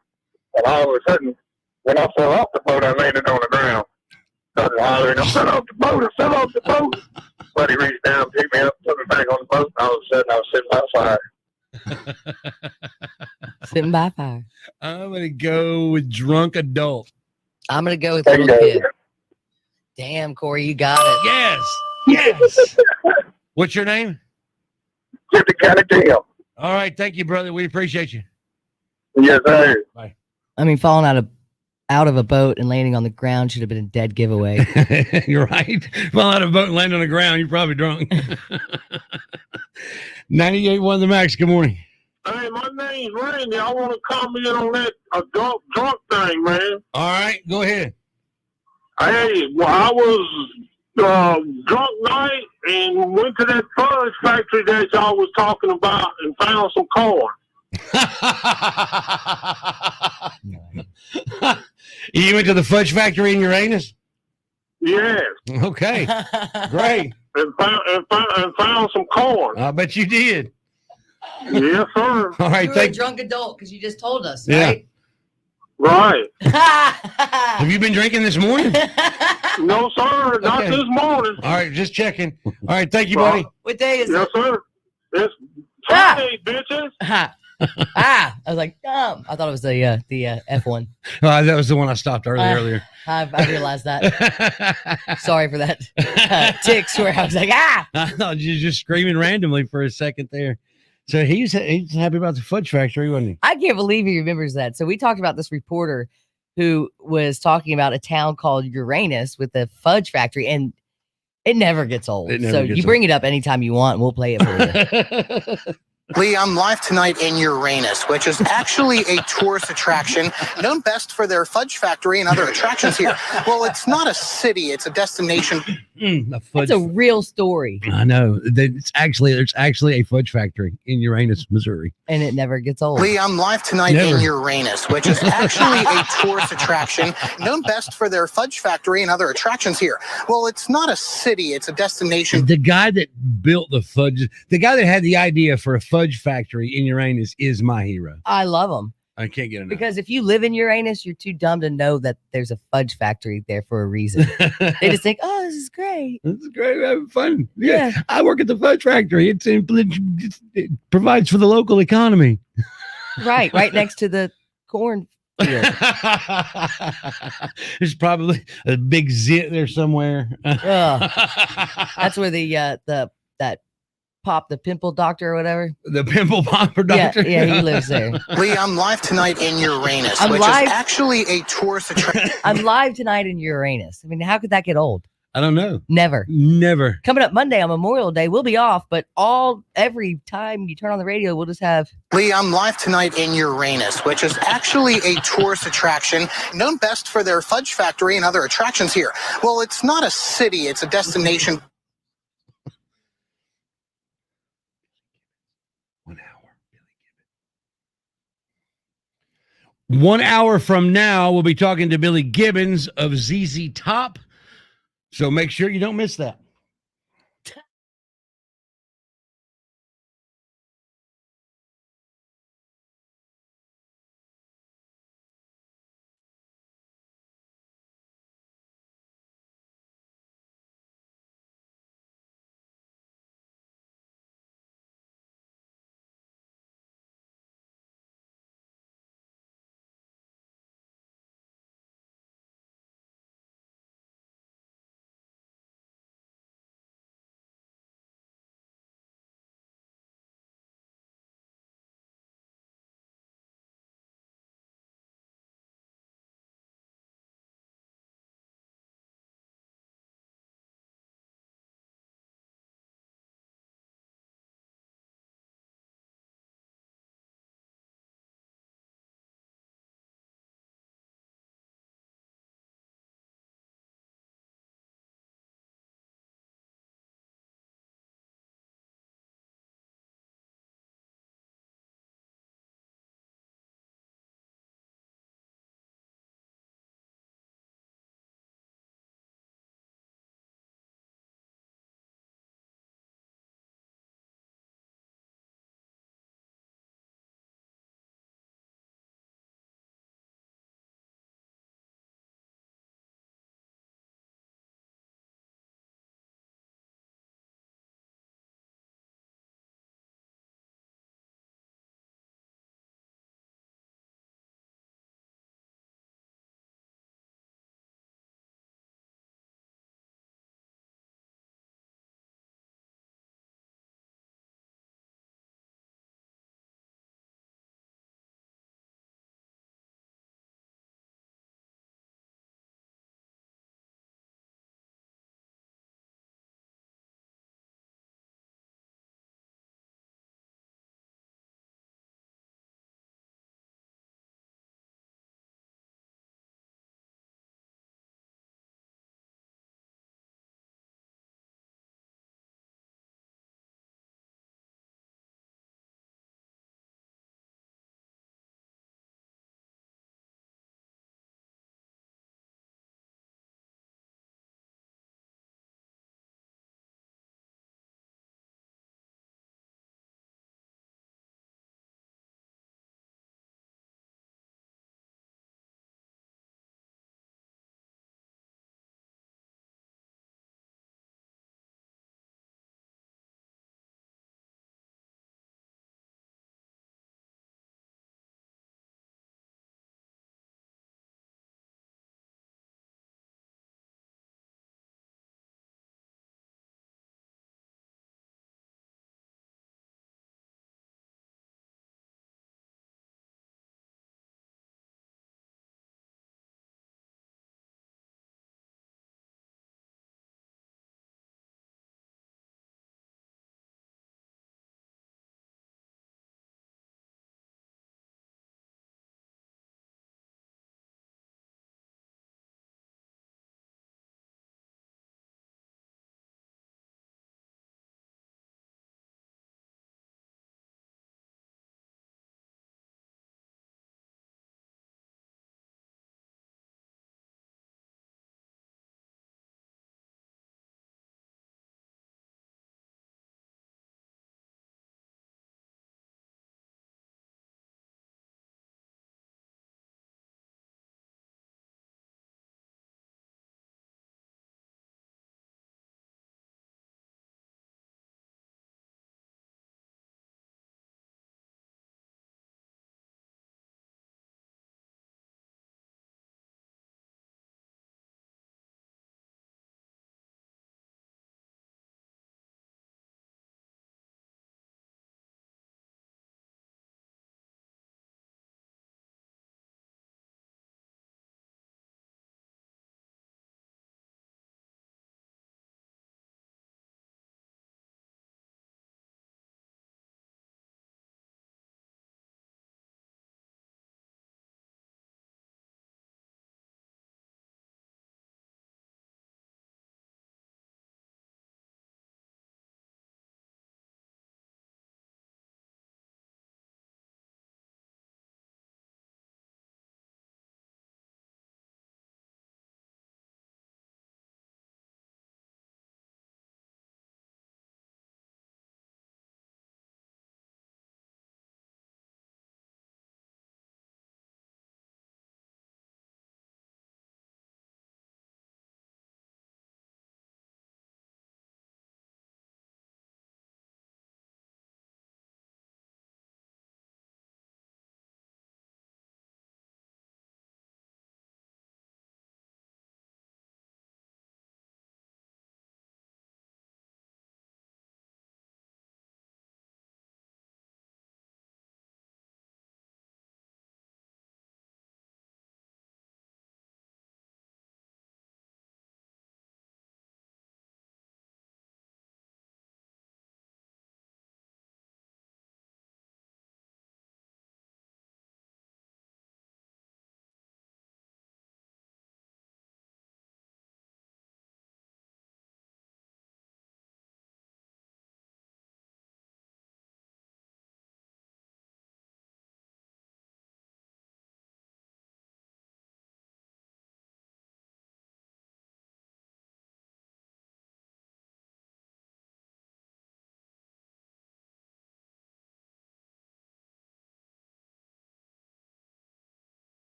and all of a sudden, when I fell off the boat, I landed on the ground. Started hollering, I fell off the boat, I fell off the boat. Buddy reached down, picked me up, put me back on the boat, and all of a sudden I was sitting by fire. Sitting by fire. I'm going to go with drunk adult. I'm gonna go with There you little go. kid. Damn, Corey, you got it. Yes. Yes. What's your name? Just a kind of deal. All right. Thank you, brother. We appreciate you. Yes, sir. I mean, falling out of a boat and landing on the ground should have been a dead giveaway. You're right. Fall out of a boat and land on the ground. You're probably drunk. 98.1 The Max. Good morning. Hey, my name's Randy. I want to comment on that drunk thing, man. All right. Go ahead. Hey, well, I was drunk night and went to that fudge factory that y'all was talking about and found some corn. You went to the fudge factory in Uranus? Yes, Okay. Great. and found some corn. I bet you did. Yes, sir. All right. You were a drunk adult because you just told us, Yeah. right? Right. Have you been drinking this morning? No, sir. Not Okay. this morning. All right. Just checking. All right. Thank you, buddy. What day is Yes, it? sir. It's Friday, bitches. I was like, I thought it was the F1. That was the one I stopped earlier. I realized that. Sorry for that ticks where I was like, I thought you were just screaming randomly for a second there. So he's happy about the fudge factory, wasn't he? I can't believe he remembers that. So we talked about this reporter who was talking about a town called Uranus with a fudge factory, and it never gets old. It never So gets you bring it up anytime you want, and we'll play it for you. Lee, I'm live tonight in Uranus, which is actually a tourist attraction known best for their fudge factory and other attractions here. Well, it's not a city, it's a destination. The fudge. It's a real story, I know. There's actually a fudge factory in Uranus, Missouri. and it never gets old. Lee, I'm live tonight Never. in Uranus, which is actually a tourist attraction known best for their fudge factory and other attractions here. Well, it's not a city, it's a destination. The guy that built the guy that had the idea for a fudge factory in Uranus is my hero. I love them I can't get enough. because if you live in Uranus, you're too dumb to know that there's a fudge factory there for a reason. They just think, oh, this is great. This is great. We're having fun. Yeah. Yeah. I work at the fudge factory. It provides for the local economy. Right next to the corn. There's probably a big zit there somewhere. That's where that Pop the Pimple Doctor or whatever. The pimple popper doctor. Yeah, he lives there. Lee, I'm live tonight in Uranus, I'm which live- is actually a tourist attraction. I'm live tonight in Uranus. I mean, how could that get old? I don't know. Never. Never. Coming up Monday on Memorial Day, we'll be off, but every time you turn on the radio, we'll just have Lee, I'm live tonight in Uranus, which is actually a tourist attraction known best for their fudge factory and other attractions here. Well, it's not a city, it's a destination. 1 hour. 1 hour from now, we'll be talking to Billy Gibbons of ZZ Top. So make sure you don't miss that.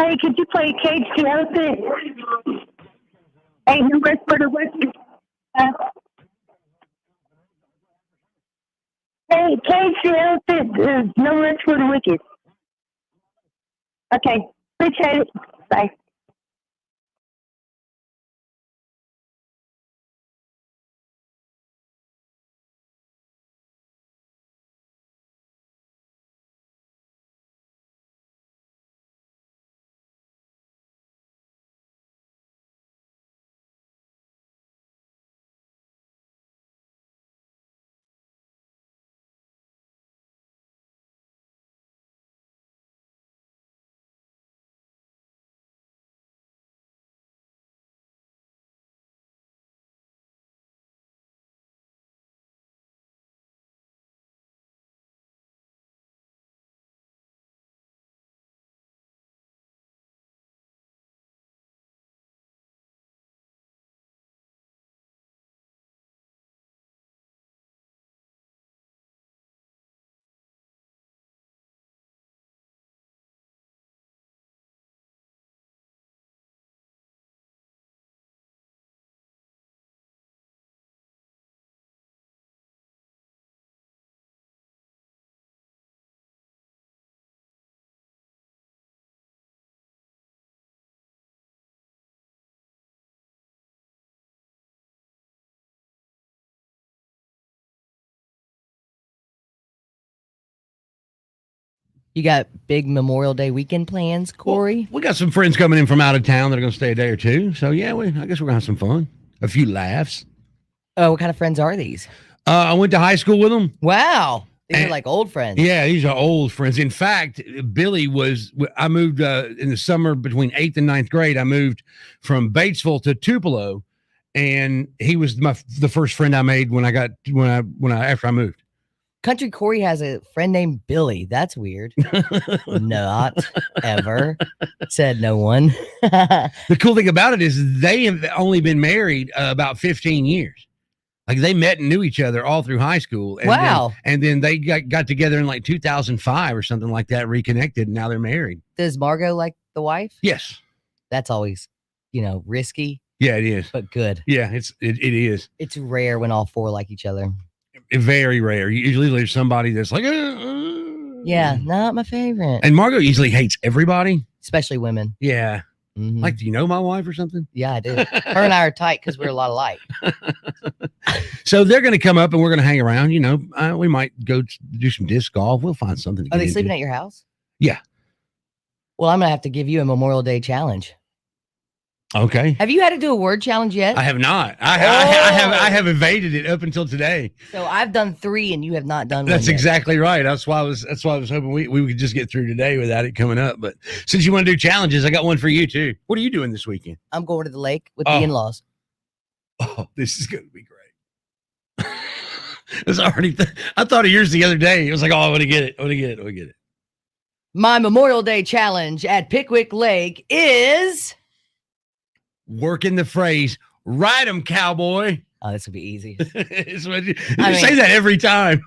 Hey, could you play Cage the Elephant? Hey, who whispered the whiskey? Hey, Cage the Elephant, no rest for the wicked. Okay, appreciate it. Bye. You got big Memorial Day weekend plans, Corey? We got some friends coming in from out of town that are going to stay a day or two. So, yeah, I guess we're going to have some fun. A few laughs. Oh, what kind of friends are these? I went to high school with them. Wow. These are like old friends. Yeah, these are old friends. In fact, Billy I moved in the summer between 8th and 9th grade. I moved from Batesville to Tupelo, and he was the first friend I made after I moved. Country Corey has a friend named Billy. That's weird. Not ever. Said no one. The cool thing about it is they have only been married about 15 years. Like they met and knew each other all through high school. And wow. Then they got together in like 2005 or something like that, reconnected, and now they're married. Does Margot like the wife? Yes. That's always, risky. Yeah, it is. But good. Yeah, it is. It's rare when all four like each other. Very rare. Usually there's somebody that's like, yeah, not my favorite. And Margot usually hates everybody, especially women. Yeah. Mm-hmm. Like, do you know my wife or something? Yeah, I do. Her and I are tight because we're a lot alike. So they're going to come up and we're going to hang around. We might go do some disc golf. We'll find something. Are they sleeping at your house? Yeah. Well, I'm going to have to give you a Memorial Day challenge. Okay. Have you had to do a word challenge yet? I have not. I have evaded it up until today. So I've done 3 and you have not done That's one exactly right. That's why I was hoping we could just get through today without it coming up. But since you want to do challenges, I got one for you too. What are you doing this weekend? I'm going to the lake with the in-laws. Oh, this is going to be great. It's already. I thought of yours the other day. It was like, oh, I want to get it. My Memorial Day challenge at Pickwick Lake is working the phrase, ride 'em, cowboy. Oh, this would be easy. You say that every time.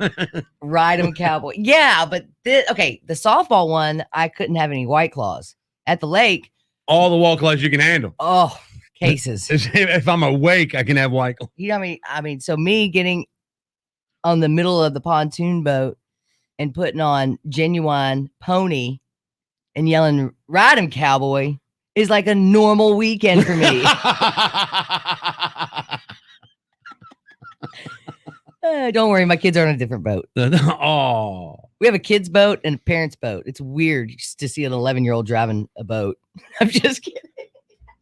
Ride 'em, cowboy. Yeah, but the softball one, I couldn't have any White Claws. At the lake, all the White Claws you can handle. Oh, cases. If I'm awake, I can have White Claws. I mean, so me getting on the middle of the pontoon boat and putting on Genuine Pony and yelling, ride 'em, cowboy, is like a normal weekend for me. Don't worry, my kids are on a different boat. Oh, we have a kid's boat and a parent's boat. It's weird to see an 11-year-old driving a boat. I'm just kidding.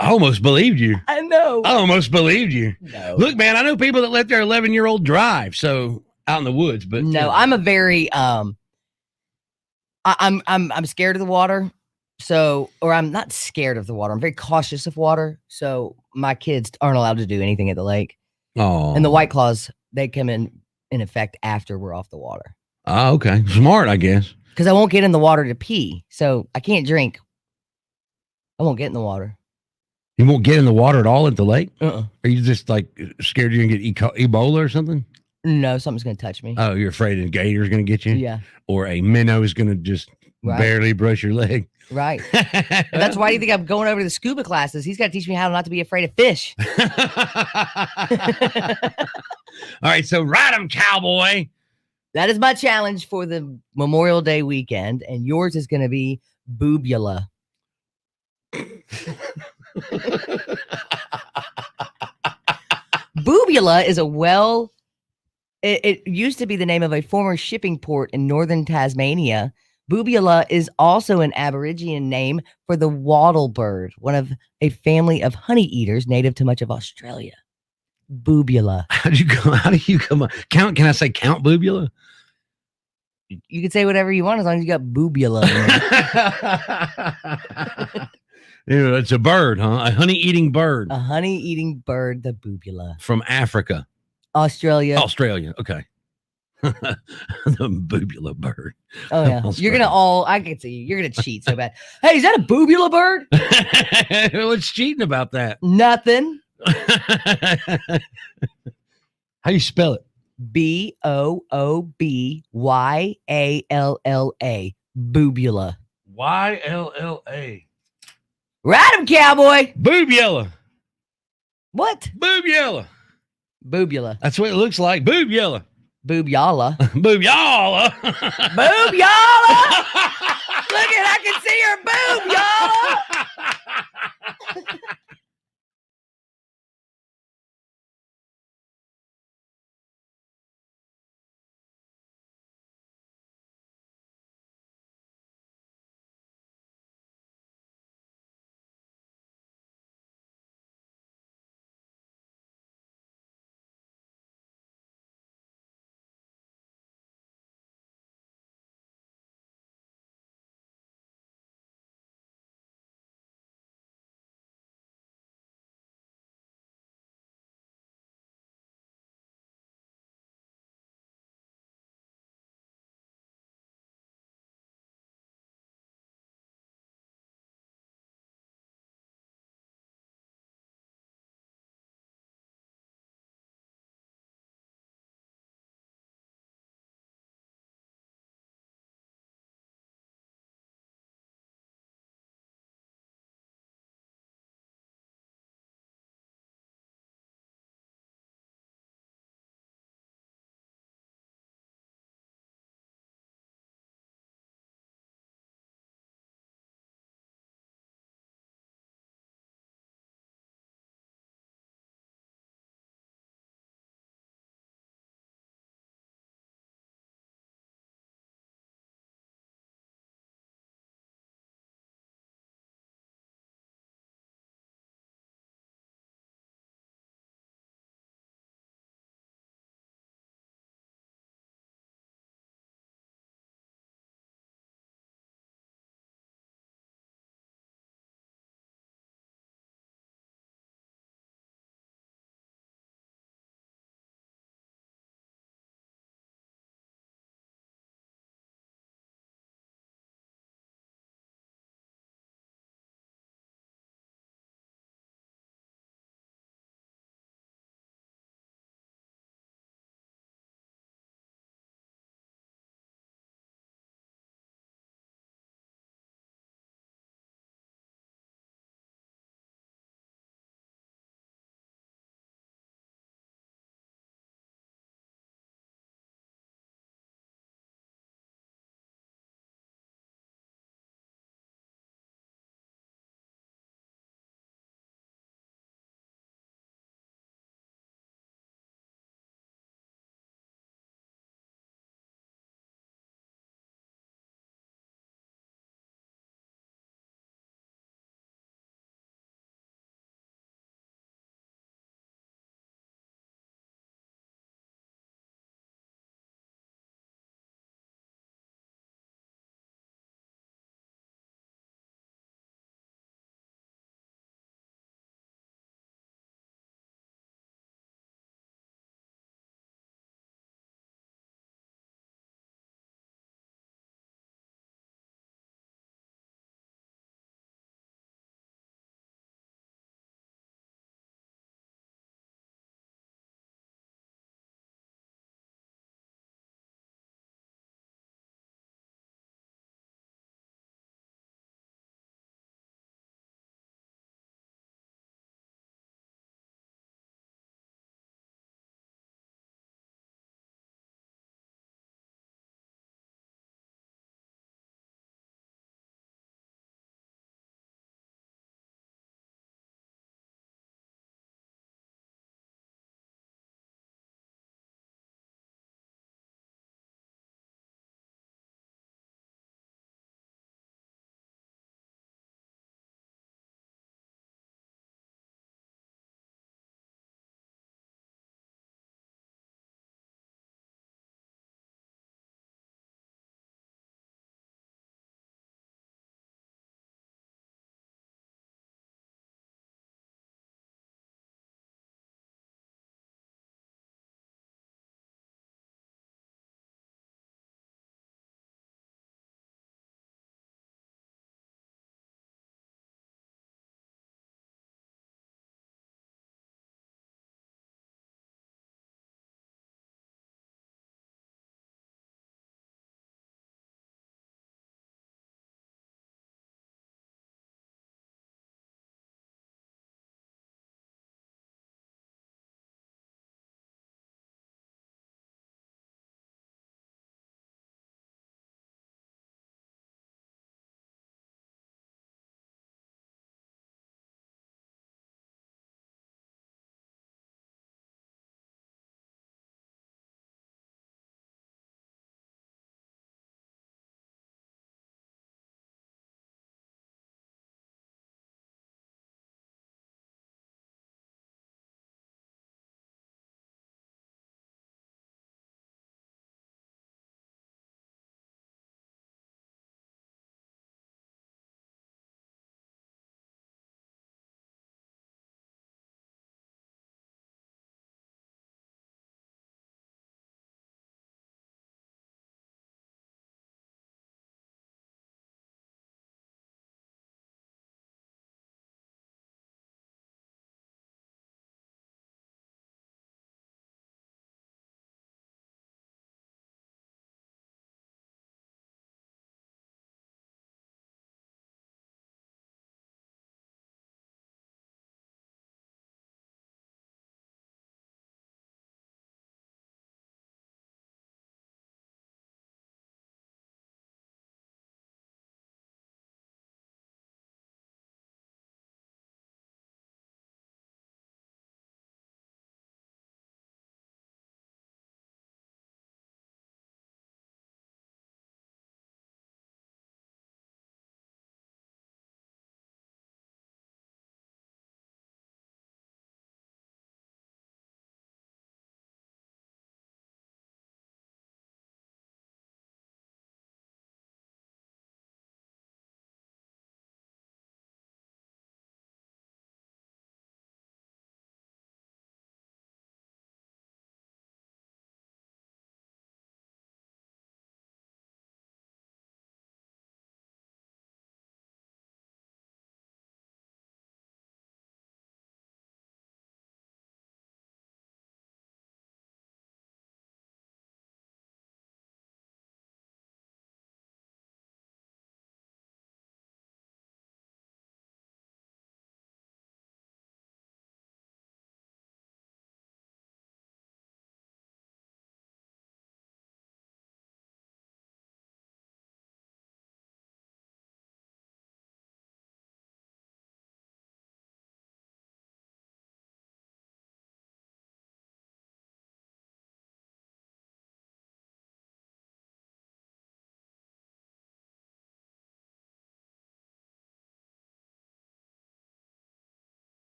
I almost believed you. I know. I almost believed you. No. Look, man, I know people that let their 11-year-old drive, so out in the woods. But no, I'm a very I'm scared of the water. So, or I'm not scared of the water. I'm very cautious of water. So my kids aren't allowed to do anything at the lake. Oh, and the White Claws, they come in effect after we're off the water. Oh, okay. Smart, I guess. Because I won't get in the water to pee. So I can't drink. I won't get in the water. You won't get in the water at all at the lake? Uh-uh. Are you just like scared you're going to get Ebola or something? No, something's going to touch me. Oh, you're afraid a gator's going to get you? Yeah. Or a minnow is going to just Right. Barely brush your leg. Right. And that's why you think I'm going over to the scuba classes. He's got to teach me how not to be afraid of fish. All right, so ride 'em, cowboy. That is my challenge for the Memorial Day weekend, and yours is going to be boobula. Boobula is it used to be the name of a former shipping port in northern Tasmania. Boobula is also an Aborigine name for the wattle bird, one of a family of honey eaters native to much of Australia. Boobula. How do you come up? Count? Can I say Count Boobula? You can say whatever you want as long as you got boobula. It's a bird, huh? A honey-eating bird. A honey-eating bird, the boobula. From Africa. Australia. Okay. The boobula bird. Oh, yeah. You're going to I can see you're going to cheat so bad. Hey, is that a boobula bird? What's cheating about that? Nothing. How you spell it? Boobyalla. Boobula. Ylla. Ride him, cowboy. Boobula. What? Boobula. Boobula. That's what it looks like. Boobula. Boobyalla. Boobyalla. Boobyalla. Look at, I can see your boobyalla.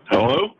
Hello?